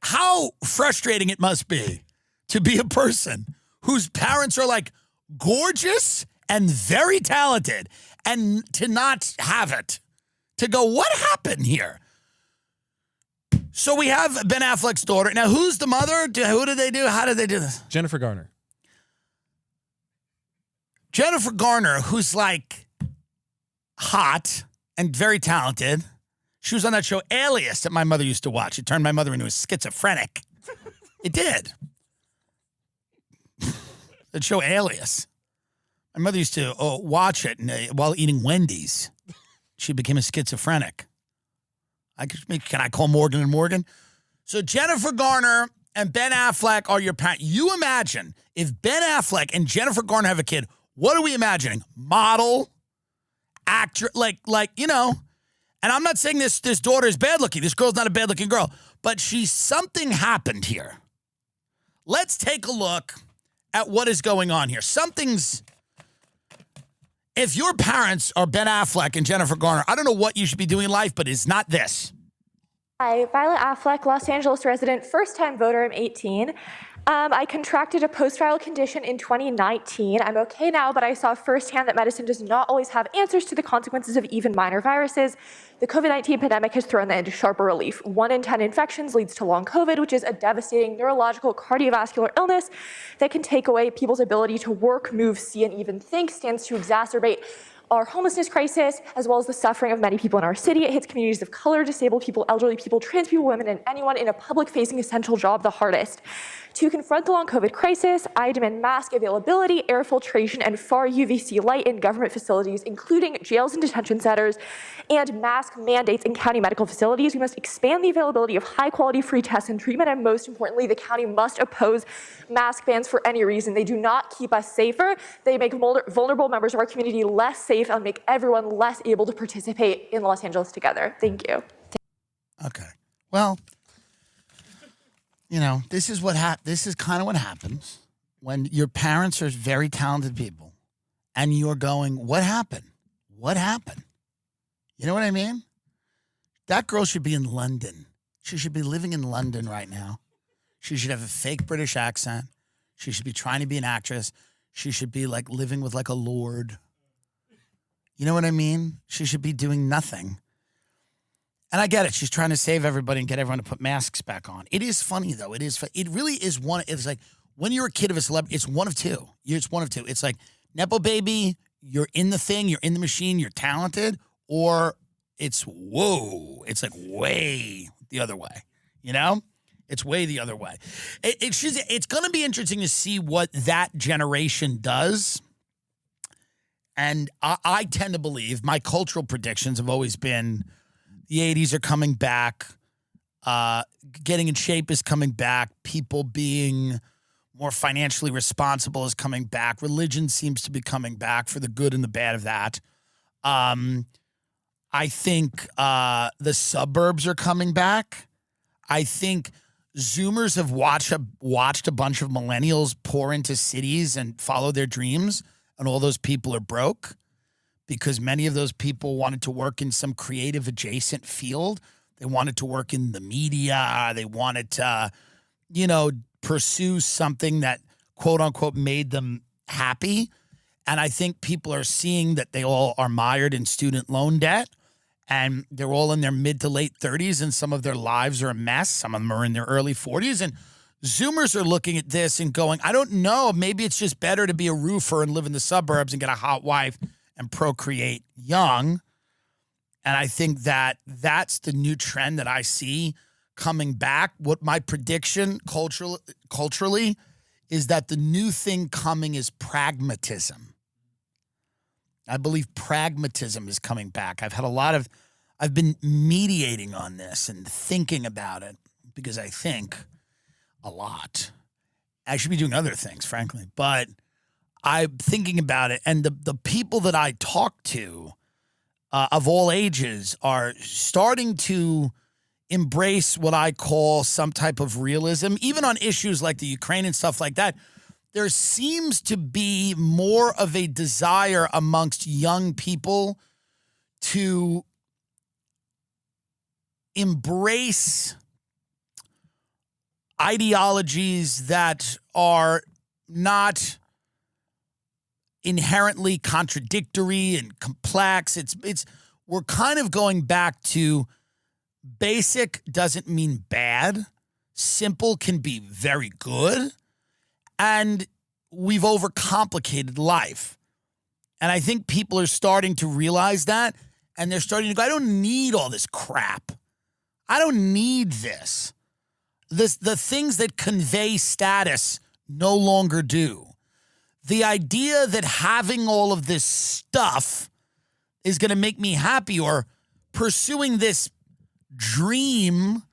how frustrating it must be to be a person whose parents are like gorgeous and very talented and to not have it. To go, what happened here? So we have Ben Affleck's daughter. Now, who's the mother? Who did they do? How did they do this? Jennifer Garner. Jennifer Garner, who's like hot and very talented. She was on that show Alias that my mother used to watch. It turned my mother into a schizophrenic. It did. That show Alias. My mother used to watch it while eating Wendy's. She became a schizophrenic. Can I call Morgan and Morgan? So Jennifer Garner and Ben Affleck are your parents. You imagine if Ben Affleck and Jennifer Garner have a kid, what are we imagining? Model, actor, like and I'm not saying this daughter is bad looking. This girl's not a bad looking girl, but something happened here. Let's take a look at what is going on here. If your parents are Ben Affleck and Jennifer Garner, I don't know what you should be doing in life, but it's not this. Hi, Violet Affleck, Los Angeles resident, first-time voter, I'm 18. I contracted a post-trial condition in 2019. I'm okay now, but I saw firsthand that medicine does not always have answers to the consequences of even minor viruses. The COVID-19 pandemic has thrown that into sharper relief. 1 in 10 infections leads to long COVID, which is a devastating neurological cardiovascular illness that can take away people's ability to work, move, see, and even think, stands to exacerbate our homelessness crisis, as well as the suffering of many people in our city. It hits communities of color, disabled people, elderly people, trans people, women, and anyone in a public-facing essential job the hardest. To confront the long COVID crisis, I demand mask availability, air filtration, and far UVC light in government facilities, including jails and detention centers, and mask mandates in county medical facilities. We must expand the availability of high-quality free tests and treatment, and most importantly, the county must oppose mask bans for any reason. They do not keep us safer. They make vulnerable members of our community less safe and make everyone less able to participate in Los Angeles together. Thank you. Okay. Well, this is kind of what happens when your parents are very talented people and you're going, what happened? What happened? You know what I mean? That girl should be in London. She should be living in London right now. She should have a fake British accent. She should be trying to be an actress. She should be like living with like a lord. You know what I mean? She should be doing nothing. And I get it. She's trying to save everybody and get everyone to put masks back on. It is funny, though. It really is one. It's like when you're a kid of a celebrity, it's one of two. It's one of two. It's like, Nepo baby, you're in the thing, you're in the machine, you're talented, or it's whoa. It's like way the other way. It's way the other way. It's going to be interesting to see what that generation does. And I tend to believe my cultural predictions have always been the 80s are coming back. Getting in shape is coming back. People being more financially responsible is coming back. Religion seems to be coming back for the good and the bad of that. I think the suburbs are coming back. I think Zoomers have watched a bunch of millennials pour into cities and follow their dreams, and all those people are broke because many of those people wanted to work in some creative adjacent field. They wanted to work in the media. They wanted to, pursue something that, quote unquote, made them happy. And I think people are seeing that they all are mired in student loan debt. And they're all in their mid to late 30s, and some of their lives are a mess. Some of them are in their early 40s. And Zoomers are looking at this and going, I don't know, maybe it's just better to be a roofer and live in the suburbs and get a hot wife and procreate young. And I think that that's the new trend that I see coming back. What my prediction culturally is that the new thing coming is pragmatism. I believe pragmatism is coming back. I've been mediating on this and thinking about it because I think a lot. I should be doing other things, frankly, but I'm thinking about it. And the people that I talk to of all ages are starting to embrace what I call some type of realism, even on issues like the Ukraine and stuff like that. There seems to be more of a desire amongst young people to embrace ideologies that are not inherently contradictory and complex. We're kind of going back to basic doesn't mean bad. Simple can be very good. And we've overcomplicated life. And I think people are starting to realize that. And they're starting to go, I don't need all this crap. I don't need this. The things that convey status no longer do. The idea that having all of this stuff is going to make me happy, or pursuing this dream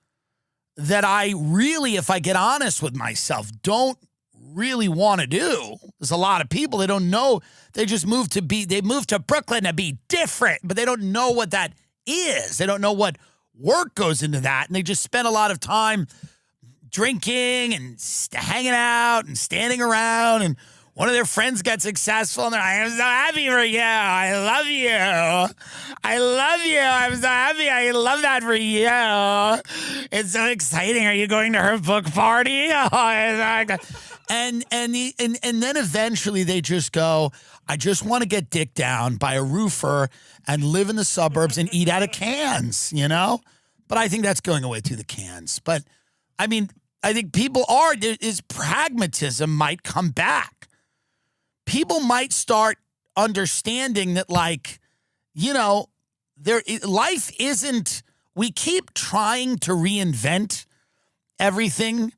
that I really, if I get honest with myself, don't really want to do. There's a lot of people that don't know. They moved to Brooklyn to be different, but they don't know what that is. They don't know what work goes into that. And they just spend a lot of time drinking and hanging out and standing around, and one of their friends got successful and they're like, I'm so happy for you. I love you. I love you. I'm so happy. I love that for you. It's so exciting. Are you going to her book party? And then eventually they just go, I just want to get dicked down by a roofer and live in the suburbs and eat out of cans, you know? But I think that's going away through the cans. But I mean, I think pragmatism might come back. People might start understanding that, like, you know, life isn't, we keep trying to reinvent everything,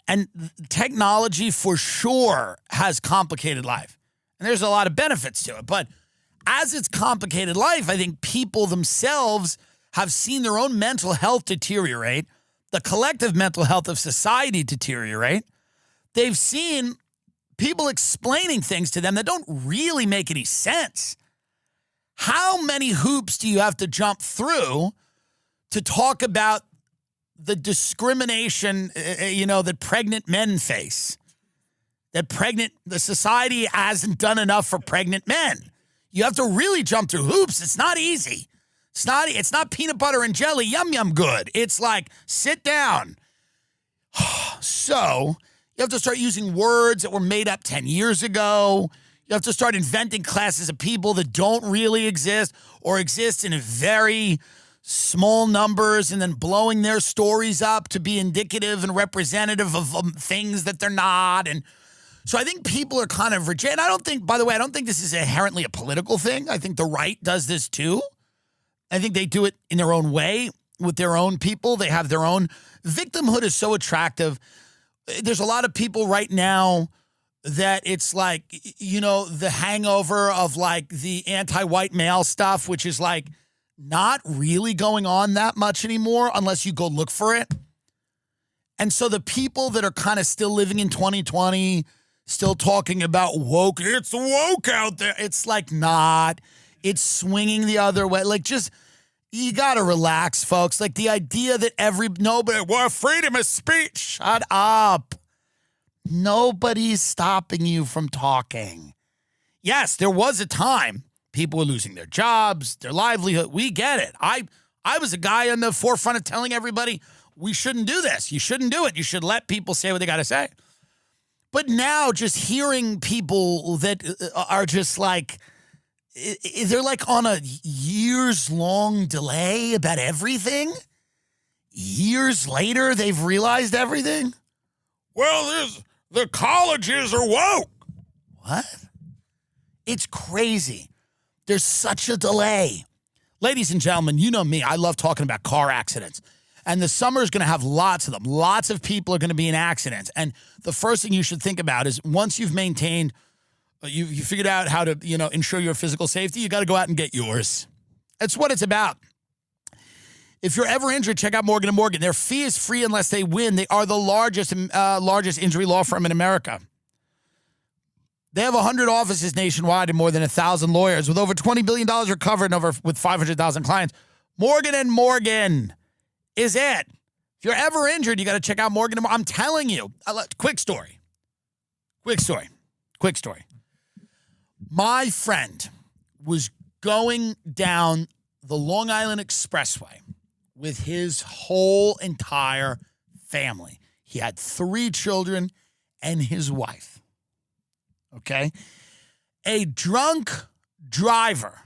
and technology for sure has complicated life. And there's a lot of benefits to it. But as it's complicated life, I think people themselves have seen their own mental health deteriorate, the collective mental health of society deteriorate. They've seen people explaining things to them that don't really make any sense. How many hoops do you have to jump through to talk about the discrimination, that pregnant men face? The society hasn't done enough for pregnant men. You have to really jump through hoops. It's not easy. It's not peanut butter and jelly, yum, yum good. It's like, sit down. So you have to start using words that were made up 10 years ago. You have to start inventing classes of people that don't really exist or exist in very small numbers, and then blowing their stories up to be indicative and representative of things that they're not. And so I think people are kind of rejecting. I don't think this is inherently a political thing. I think the right does this too. I think they do it in their own way with their own people. They have their own. Victimhood is so attractive. There's a lot of people right now that it's like, the hangover of like the anti-white male stuff, which is like not really going on that much anymore unless you go look for it. And so the people that are kind of still living in 2020, still talking about woke, it's woke out there. It's like not. It's swinging the other way. Like, just, you got to relax, folks. Like, the idea that freedom of speech. Shut up. Nobody's stopping you from talking. Yes, there was a time people were losing their jobs, their livelihood. We get it. I was a guy on the forefront of telling everybody, we shouldn't do this. You shouldn't do it. You should let people say what they got to say. But now just hearing people that are just like, they're like on a years-long delay about everything. Years later, they've realized everything. Well, the colleges are woke. What? It's crazy. There's such a delay. Ladies and gentlemen, you know me. I love talking about car accidents. And the summer is going to have lots of them. Lots of people are going to be in accidents. And the first thing you should think about is once you've maintained, you figured out how to, ensure your physical safety, you got to go out and get yours. That's what it's about. If you're ever injured, check out Morgan & Morgan. Their fee is free unless they win. They are the largest injury law firm in America. They have 100 offices nationwide and more than 1,000 lawyers with over $20 billion recovered and with 500,000 clients. Morgan & Morgan is it. If you're ever injured, you got to check out Morgan & Morgan. I'm telling you. Quick story. My friend was going down the Long Island Expressway with his whole entire family. He had 3 children and his wife. Okay? A drunk driver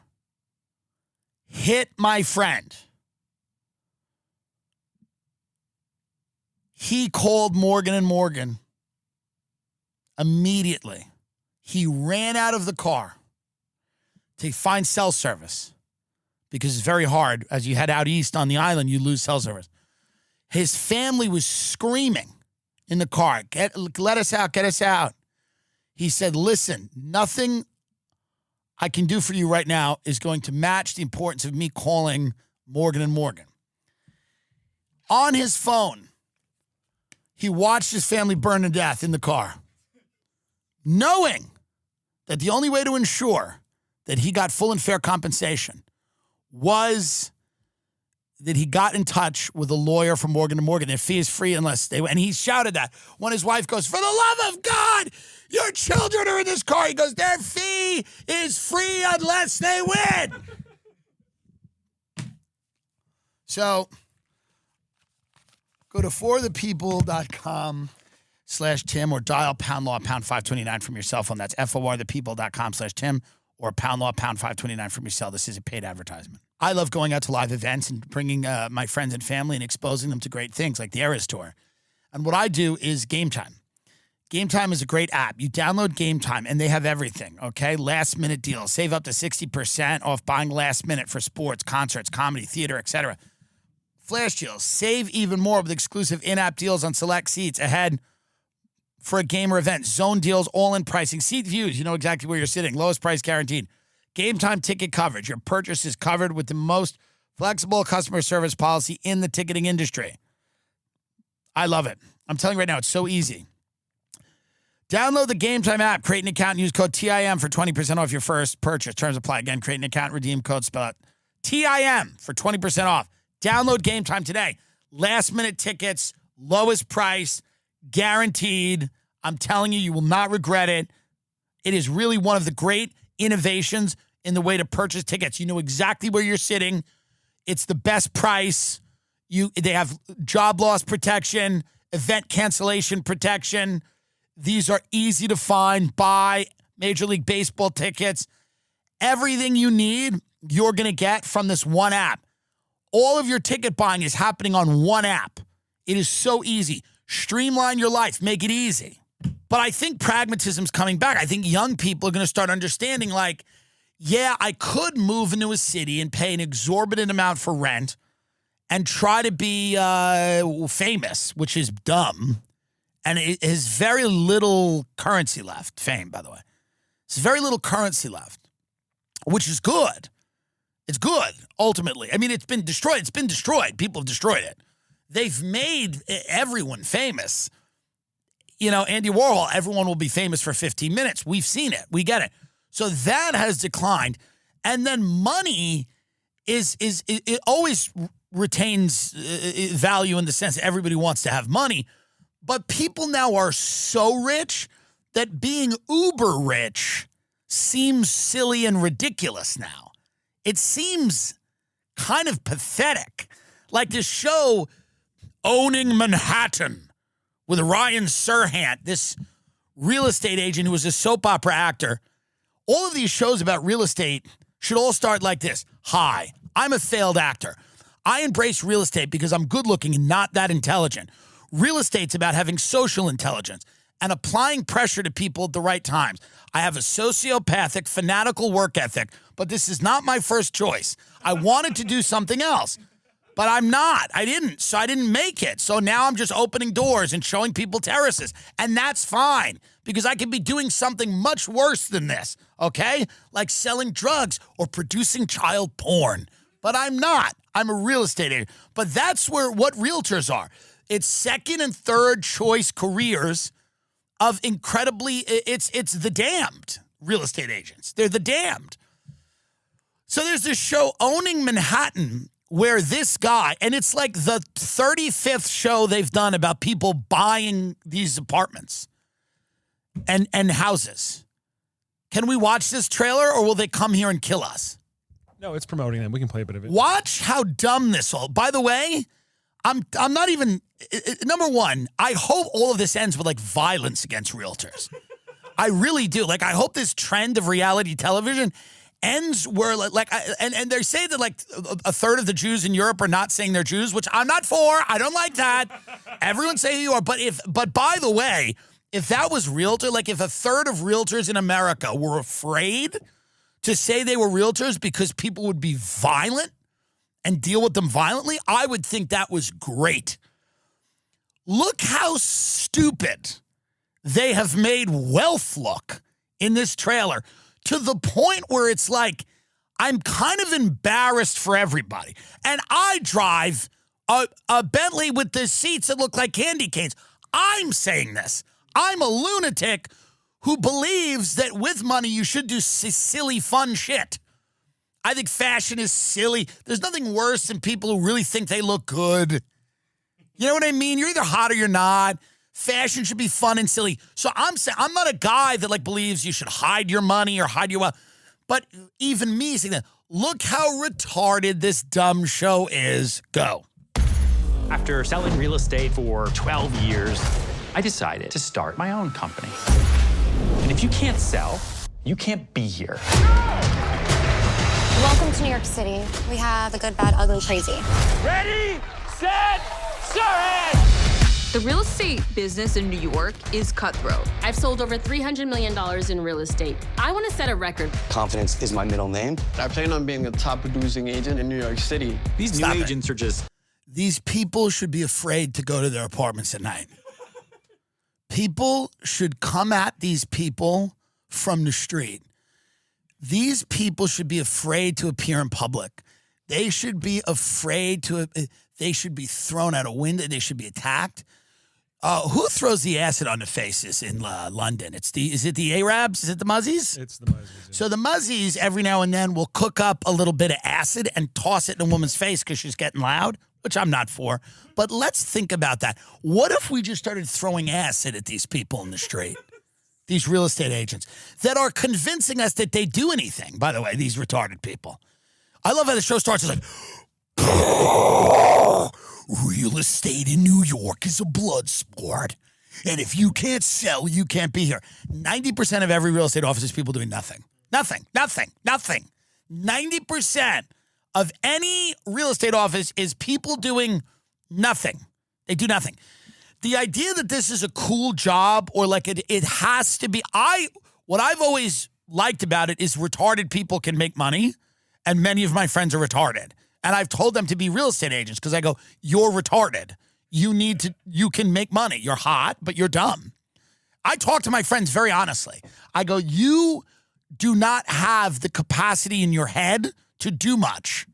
hit my friend. He called Morgan & Morgan immediately. He ran out of the car to find cell service because it's very hard. As you head out east on the island, you lose cell service. His family was screaming in the car, let us out, get us out. He said, listen, nothing I can do for you right now is going to match the importance of me calling Morgan & Morgan. On his phone, he watched his family burn to death in the car, knowing that the only way to ensure that he got full and fair compensation was that he got in touch with a lawyer from Morgan & Morgan. Their fee is free unless they... And he shouted that when his wife goes, for the love of God, your children are in this car. He goes, their fee is free unless they win. So go to forthepeople.com/Tim or dial pound law pound 529 from your cell phone. That's forthepeople.com/Tim or pound law pound 529 from your cell. This is a paid advertisement. I love going out to live events and bringing my friends and family and exposing them to great things like the Eras Tour. And what I do is Gametime. Gametime is a great app. You download Gametime, and they have everything, okay? Last-minute deals. Save up to 60% off buying last minute for sports, concerts, comedy, theater, etc. Flash deals. Save even more with exclusive in-app deals on select seats ahead for a game or event. Zone deals, all-in pricing. Seat views. You know exactly where you're sitting. Lowest price guaranteed. Gametime ticket coverage. Your purchase is covered with the most flexible customer service policy in the ticketing industry. I love it. I'm telling you right now, it's so easy. Download the Gametime app, create an account, and use code TIM for 20% off your first purchase. Terms apply. Again, create an account, redeem code, spell out TIM for 20% off. Download Gametime today. Last-minute tickets, lowest price, guaranteed. I'm telling you, you will not regret it. It is really one of the great innovations in the way to purchase tickets. You know exactly where you're sitting. It's the best price. They have job loss protection, event cancellation protection. These are easy to find. Buy Major League Baseball tickets. Everything you need, you're going to get from this one app. All of your ticket buying is happening on one app. It is so easy. Streamline your life. Make it easy. But I think pragmatism's coming back. I think young people are going to start understanding, like, yeah, I could move into a city and pay an exorbitant amount for rent and try to be famous, which is dumb. And it has very little currency left. Fame, by the way. There's very little currency left, which is good. It's good, ultimately. I mean, it's been destroyed. It's been destroyed. People have destroyed it. They've made everyone famous. You know, Andy Warhol, everyone will be famous for 15 minutes. We've seen it. We get it. So that has declined. And then money it always retains value in the sense that everybody wants to have money. But people now are so rich that being uber rich seems silly and ridiculous now. It seems kind of pathetic. Like this show, Owning Manhattan, with Ryan Serhant, this real estate agent who was a soap opera actor. All of these shows about real estate should all start like this. Hi, I'm a failed actor. I embrace real estate because I'm good looking and not that intelligent. Real estate's about having social intelligence and applying pressure to people at the right times. I have a sociopathic, fanatical work ethic, but this is not my first choice. I wanted to do something else, but I'm not. I didn't, so I didn't make it. So now I'm just opening doors and showing people terraces, and that's fine because I could be doing something much worse than this, okay? Like selling drugs or producing child porn, but I'm not. I'm a real estate agent, but that's what realtors are. It's second and third choice careers of incredibly, it's the damned real estate agents. They're the damned. So there's this show, Owning Manhattan, where this guy, and it's like the 35th show they've done about people buying these apartments and houses. Can we watch this trailer or will they come here and kill us? No, it's promoting them. We can play a bit of it. Watch how dumb this all. By the way, I'm not even, number one, I hope all of this ends with like violence against realtors. I really do. Like, I hope this trend of reality television ends where and they say that like a third of the Jews in Europe are not saying they're Jews, which I'm not for. I don't like that. Everyone say who you are. But by the way, if that was realtor, like if a third of realtors in America were afraid to say they were realtors because people would be violent and deal with them violently, I would think that was great. Look how stupid they have made wealth look in this trailer to the point where it's like, I'm kind of embarrassed for everybody. And I drive a Bentley with the seats that look like candy canes. I'm saying this. I'm a lunatic who believes that with money you should do silly, fun shit. I think fashion is silly. There's nothing worse than people who really think they look good. You know what I mean? You're either hot or you're not. Fashion should be fun and silly. So I'm saying I'm not a guy that like believes you should hide your money or hide your wealth. But even me saying that, look how retarded this dumb show is. Go. After selling real estate for 12 years, I decided to start my own company. And if you can't sell, you can't be here. Welcome to New York City. We have the good, bad, ugly, crazy. Ready, set, start! The real estate business in New York is cutthroat. I've sold over $300 million in real estate. I want to set a record. Confidence is my middle name. I plan on being a top producing agent in New York City. These new agents are just... These people should be afraid to go to their apartments at night. People should come at these people from the street. These people should be afraid to appear in public. They should be afraid to, they should be thrown out a window. They should be attacked. Who throws the acid on the faces in London? Is it the Arabs? Is it the Muzzies? It's the Muzzies. Yeah. So the Muzzies every now and then will cook up a little bit of acid and toss it in a woman's face because she's getting loud, which I'm not for. But let's think about that. What if we just started throwing acid at these people in the street? These real estate agents that are convincing us that they do anything, by the way, these retarded people. I love how the show starts. It's like, real estate in New York is a blood sport. And if you can't sell, you can't be here. 90% of every real estate office is people doing nothing. Nothing. 90% of any real estate office is people doing nothing. They do nothing. The idea that this is a cool job or like it has to be, what I've always liked about it is retarded people can make money, and many of my friends are retarded. And I've told them to be real estate agents because I go, you're retarded. You can make money. You're hot, but you're dumb. I talk to my friends very honestly. I go, you do not have the capacity in your head to do much.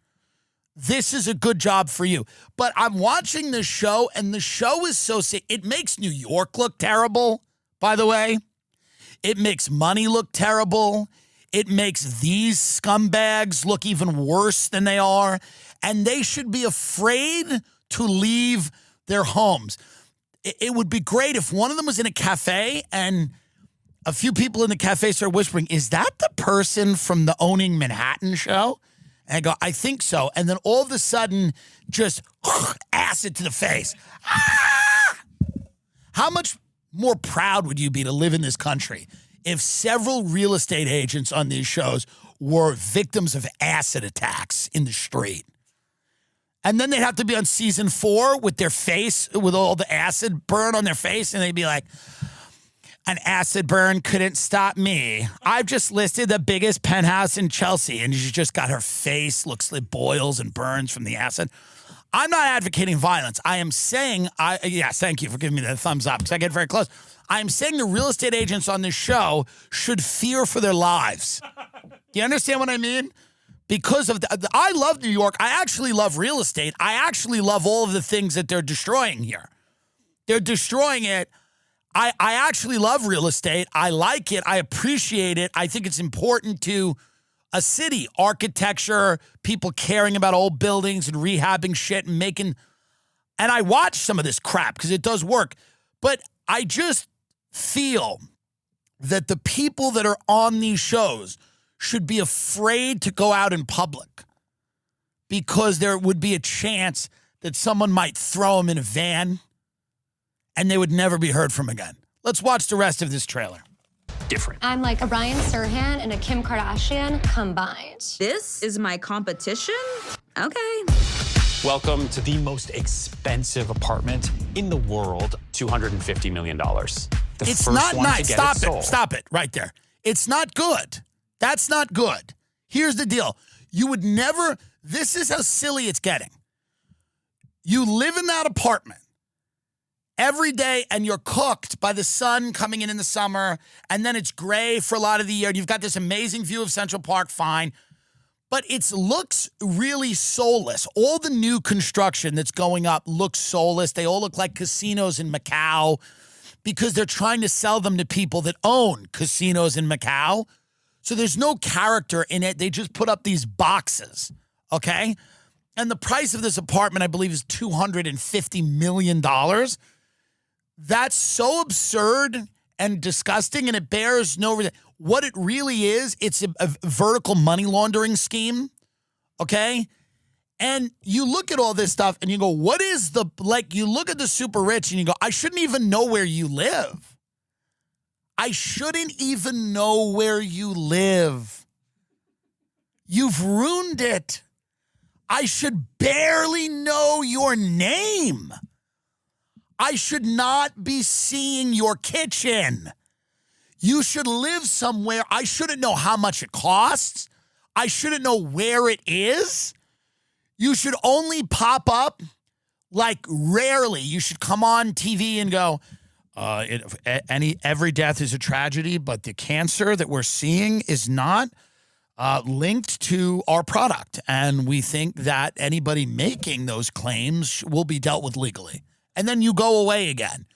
This is a good job for you. But I'm watching this show, and the show is so sick. It makes New York look terrible, by the way. It makes money look terrible. It makes these scumbags look even worse than they are. And they should be afraid to leave their homes. It would be great if one of them was in a cafe and a few people in the cafe started whispering, is that the person from the Owning Manhattan show? And I go, I think so. And then all of a sudden, just acid to the face. Ah! How much more proud would you be to live in this country if several real estate agents on these shows were victims of acid attacks in the street? And then they'd have to be on season 4 with their face, with all the acid burn on their face. And they'd be like, an acid burn couldn't stop me. I've just listed the biggest penthouse in Chelsea. And she's just got her face, looks like boils and burns from the acid. I'm not advocating violence. I am saying, yes, thank you for giving me the thumbs up because I get very close. I'm saying the real estate agents on this show should fear for their lives. Do you understand what I mean? Because of I love New York. I actually love real estate. I actually love all of the things that they're destroying here. They're destroying it. I actually love real estate. I like it. I appreciate it. I think it's important to a city, architecture, people caring about old buildings and rehabbing shit and making. And I watch some of this crap because it does work. But I just feel that the people that are on these shows should be afraid to go out in public because there would be a chance that someone might throw them in a van and they would never be heard from again. Let's watch the rest of this trailer. Different. I'm like a Ryan Serhan and a Kim Kardashian combined. This is my competition? Okay. Welcome to the most expensive apartment in the world, $250 million. It's not nice. Stop it right there. It's not good. That's not good. Here's the deal. You would never, this is how silly it's getting. You live in that apartment every day and you're cooked by the sun coming in the summer and then it's gray for a lot of the year. You've got this amazing view of Central Park, fine. But it looks really soulless. All the new construction that's going up looks soulless. They all look like casinos in Macau because they're trying to sell them to people that own casinos in Macau. So there's no character in it. They just put up these boxes, okay? And the price of this apartment, I believe, is $250 million. That's so absurd and disgusting, and it bears no reason. What it really is, it's a vertical money laundering scheme, okay? And you look at all this stuff and you go, what is the, like, you look at the super rich and you go, I shouldn't even know where you live. I shouldn't even know where you live. You've ruined it. I should barely know your name. I should not be seeing your kitchen. You should live somewhere. I shouldn't know how much it costs. I shouldn't know where it is. You should only pop up like rarely. You should come on TV and go, every death is a tragedy, but the cancer that we're seeing is not linked to our product. And we think that anybody making those claims will be dealt with legally. And then you go away again.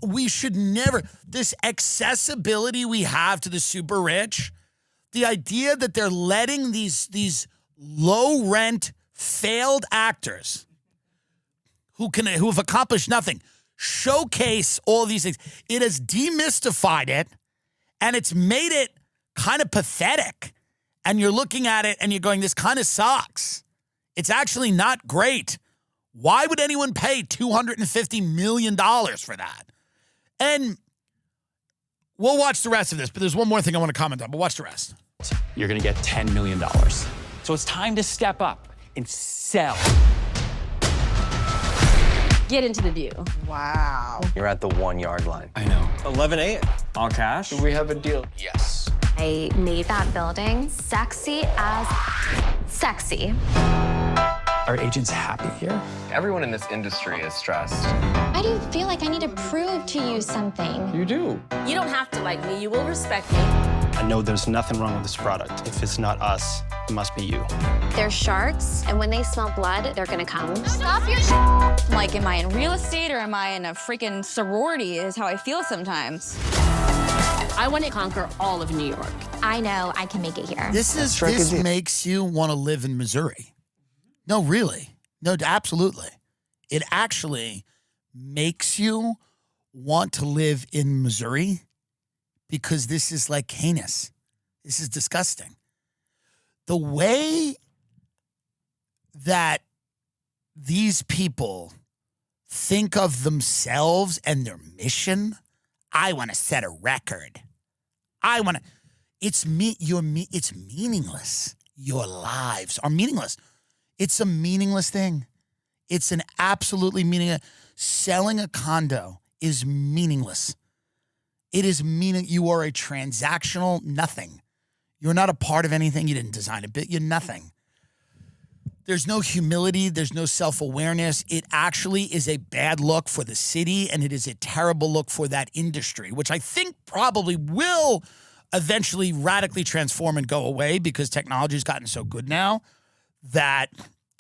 We should never, this accessibility we have to the super rich, the idea that they're letting these low rent failed actors who have accomplished nothing showcase all these things. It has demystified it and it's made it kind of pathetic. And you're looking at it and you're going, this kind of sucks. It's actually not great. Why would anyone pay $250 million for that? And we'll watch the rest of this, but there's one more thing I want to comment on, but watch the rest. You're going to get $10 million. So it's time to step up and sell. Get into the view. Wow. You're at the 1 yard line. I know. 11-8. All cash? Do we have a deal? Yes. I made that building sexy as sexy. Are agents happy here? Everyone in this industry is stressed. I do feel like I need to prove to you something. You do. You don't have to like me. You will respect me. I know there's nothing wrong with this product. If it's not us, it must be you. They're sharks, and when they smell blood, they're gonna come. Stop your Like, am I in real estate or am I in a freaking sorority is how I feel sometimes. I want to conquer all of New York. I know I can make it here. This makes you want to live in Missouri. No, really. No, absolutely. It actually makes you want to live in Missouri because this is like heinous. This is disgusting. The way that these people think of themselves and their mission, I want to set a record. It's meaningless. Your lives are meaningless. It's a meaningless thing. It's an absolutely meaningless. Selling a condo is meaningless. It is you are a transactional nothing. You're not a part of anything. You didn't design a bit. You're nothing. There's no humility. There's no self-awareness. It actually is a bad look for the city, and it is a terrible look for that industry, which I think probably will eventually radically transform and go away because technology has gotten so good now that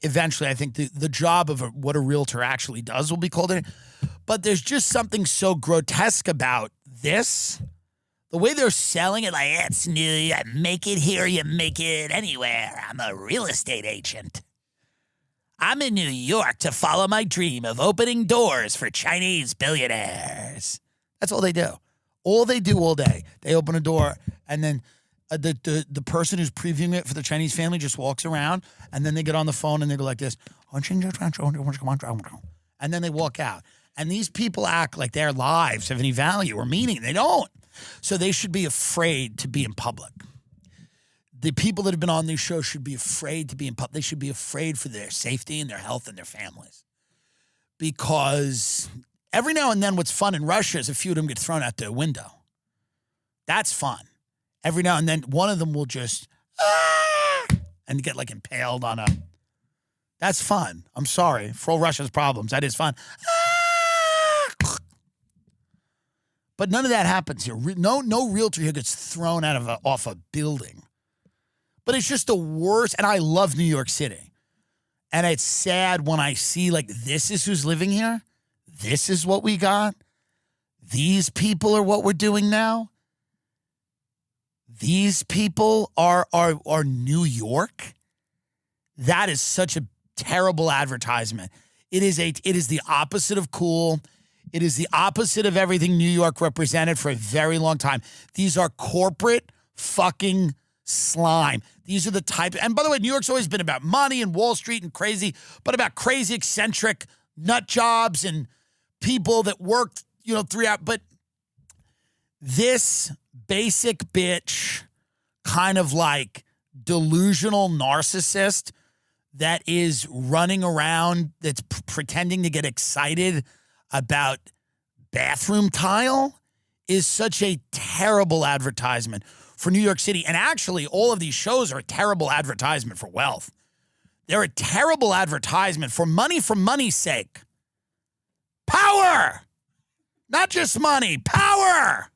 eventually I think the job of what a realtor actually does will be called in. But there's just something so grotesque about this. The way they're selling it, like, it's new, you make it here, you make it anywhere. I'm a real estate agent. I'm in New York to follow my dream of opening doors for Chinese billionaires. That's all they do. All they do all day. They open a door, and then the person who's previewing it for the Chinese family just walks around, and then they get on the phone, and they go like this, and then they walk out. And these people act like their lives have any value or meaning. They don't. So they should be afraid to be in public. The people that have been on these shows should be afraid to be in public. They should be afraid for their safety and their health and their families. Because every now and then what's fun in Russia is a few of them get thrown out the window. That's fun. Every now and then one of them will just, and get like impaled on a, that's fun. I'm sorry. For all Russia's problems, that is fun. But none of that happens here. No realtor here gets thrown off a building. But it's just the worst. And I love New York City. And it's sad when I see, like, this is who's living here. This is what we got. These people are what we're doing now. These people are New York. That is such a terrible advertisement. It is the opposite of cool. It is the opposite of everything New York represented for a very long time. These are corporate fucking slime. These are the type, and by the way, New York's always been about money and Wall Street and crazy, but about crazy, eccentric nut jobs and people that worked, 3 hours. But this basic bitch kind of like delusional narcissist that is running around, that's pretending to get excited about bathroom tile is such a terrible advertisement for New York City. And actually, all of these shows are a terrible advertisement for wealth. They're a terrible advertisement for money's sake. Power! Not just money, power!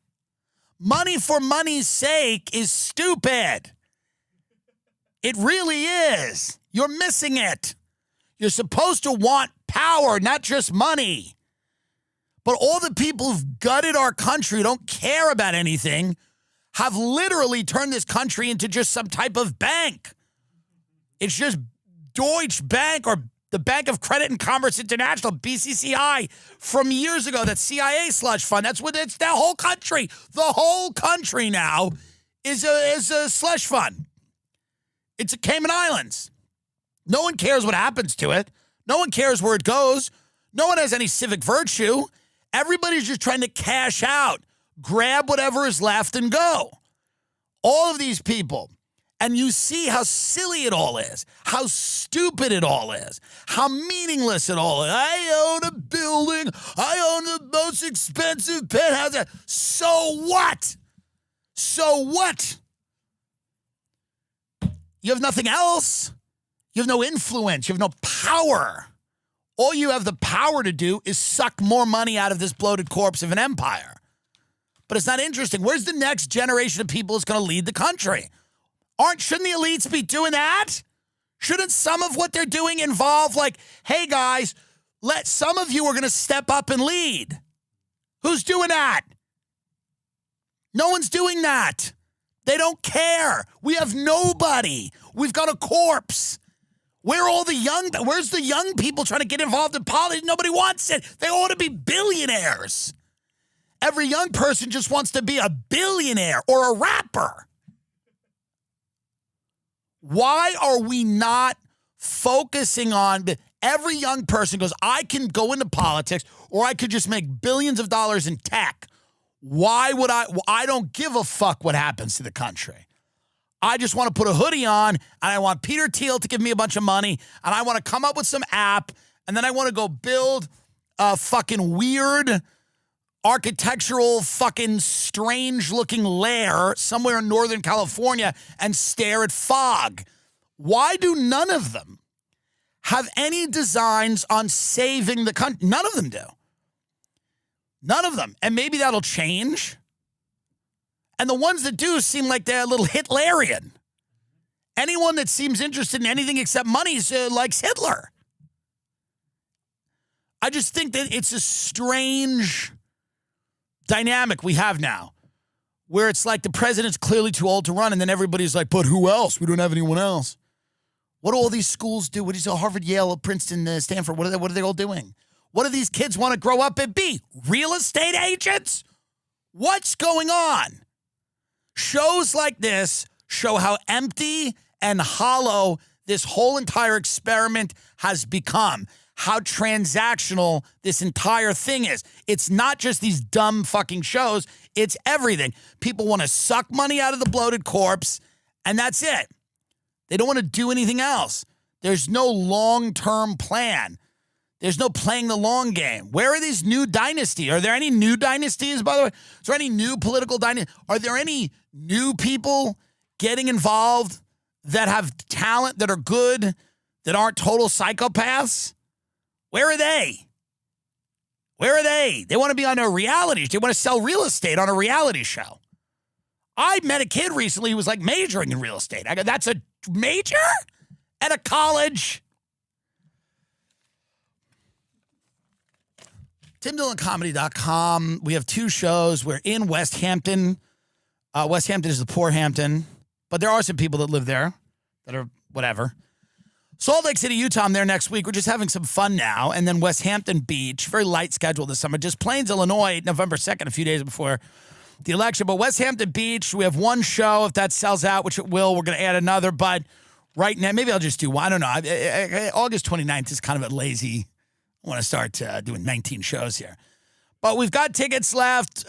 Money for money's sake is stupid. It really is. You're missing it. You're supposed to want power, not just money. But all the people who've gutted our country, don't care about anything, have literally turned this country into just some type of bank. It's just Deutsche Bank or the Bank of Credit and Commerce International, BCCI, from years ago, that CIA slush fund. That's what it's the whole country. The whole country now is a slush fund. It's a Cayman Islands. No one cares what happens to it. No one cares where it goes. No one has any civic virtue. Everybody's just trying to cash out, grab whatever is left and go. All of these people. And you see how silly it all is, how stupid it all is, how meaningless it all is. I own a building. I own the most expensive penthouse. So what? So what? You have nothing else. You have no influence. You have no power. All you have the power to do is suck more money out of this bloated corpse of an empire. But it's not interesting. Where's the next generation of people that's going to lead the country? Shouldn't the elites be doing that? Shouldn't some of what they're doing involve, like, hey, guys, some of you are going to step up and lead? Who's doing that? No one's doing that. They don't care. We have nobody. We've got a corpse. Where's the young people trying to get involved in politics? Nobody wants it. They ought to be billionaires. Every young person just wants to be a billionaire or a rapper. Why are we not focusing on every young person goes, I can go into politics or I could just make billions of dollars in tech. Why would I don't give a fuck what happens to the country. I just want to put a hoodie on, and I want Peter Thiel to give me a bunch of money, and I want to come up with some app, and then I want to go build a fucking weird architectural fucking strange-looking lair somewhere in Northern California and stare at fog. Why do none of them have any designs on saving the country? None of them do. None of them. And maybe that'll change. And the ones that do seem like they're a little Hitlerian. Anyone that seems interested in anything except money likes Hitler. I just think that it's a strange dynamic we have now, where it's like the president's clearly too old to run, and then everybody's like, but who else? We don't have anyone else. What do all these schools do? What is Harvard, Yale, Princeton, Stanford? What are they all doing? What do these kids want to grow up and be? Real estate agents? What's going on? Shows like this show how empty and hollow this whole entire experiment has become. How transactional this entire thing is. It's not just these dumb fucking shows. It's everything. People want to suck money out of the bloated corpse, and that's it. They don't want to do anything else. There's no long-term plan. There's no playing the long game. Where are these new dynasties? Are there any new dynasties, by the way? Is there any new political dynasties? Are there any new people getting involved that have talent, that are good, that aren't total psychopaths? Where are they? Where are they? They want to be on a reality. They want to sell real estate on a reality show. I met a kid recently who was like majoring in real estate. I go, that's a major at a college? TimDillonComedy.com. We have 2 shows. We're in West Hampton. West Hampton is the poor Hampton, but there are some people that live there that are whatever. Salt Lake City, Utah, I'm there next week. We're just having some fun now. And then West Hampton Beach, very light schedule this summer. Just Plains, Illinois, November 2nd, a few days before the election. But West Hampton Beach, we have 1 show. If that sells out, which it will, we're going to add another. But right now, maybe I'll just do one. I don't know. August 29th is kind of a lazy. I want to start doing 19 shows here. But we've got tickets left.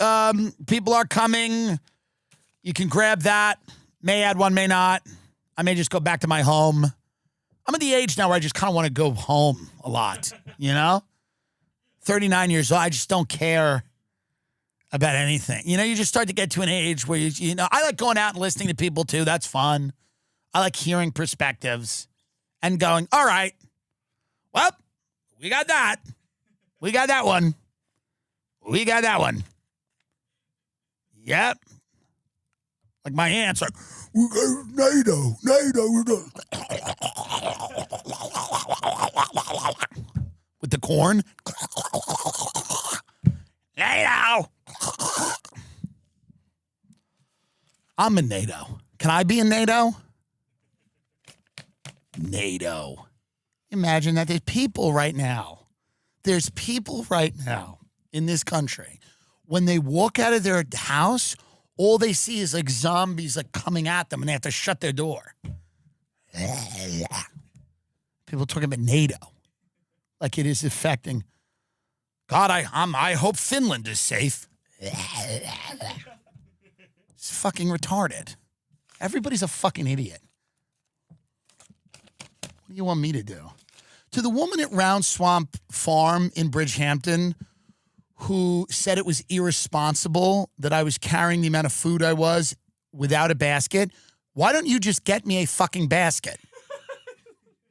People are coming. You can grab that. May add one, may not. I may just go back to my home. I'm at the age now where I just kind of want to go home a lot, you know? 39 years old, I just don't care about anything. You know, you just start to get to an age where, you know, I like going out and listening to people too. That's fun. I like hearing perspectives and going, all right, well, we got that. We got that one. We got that one. Yep. Like my aunt's like, we got NATO. With the corn. NATO. I'm in NATO. Can I be in NATO? NATO. Imagine that there's people right now. There's people right now in this country. When they walk out of their house, all they see is like zombies like coming at them and they have to shut their door. People talking about NATO. Like it is affecting. God, I hope Finland is safe. It's fucking retarded. Everybody's a fucking idiot. What do you want me to do? To the woman at Round Swamp Farm in Bridgehampton who said it was irresponsible that I was carrying the amount of food I was without a basket, why don't you just get me a fucking basket?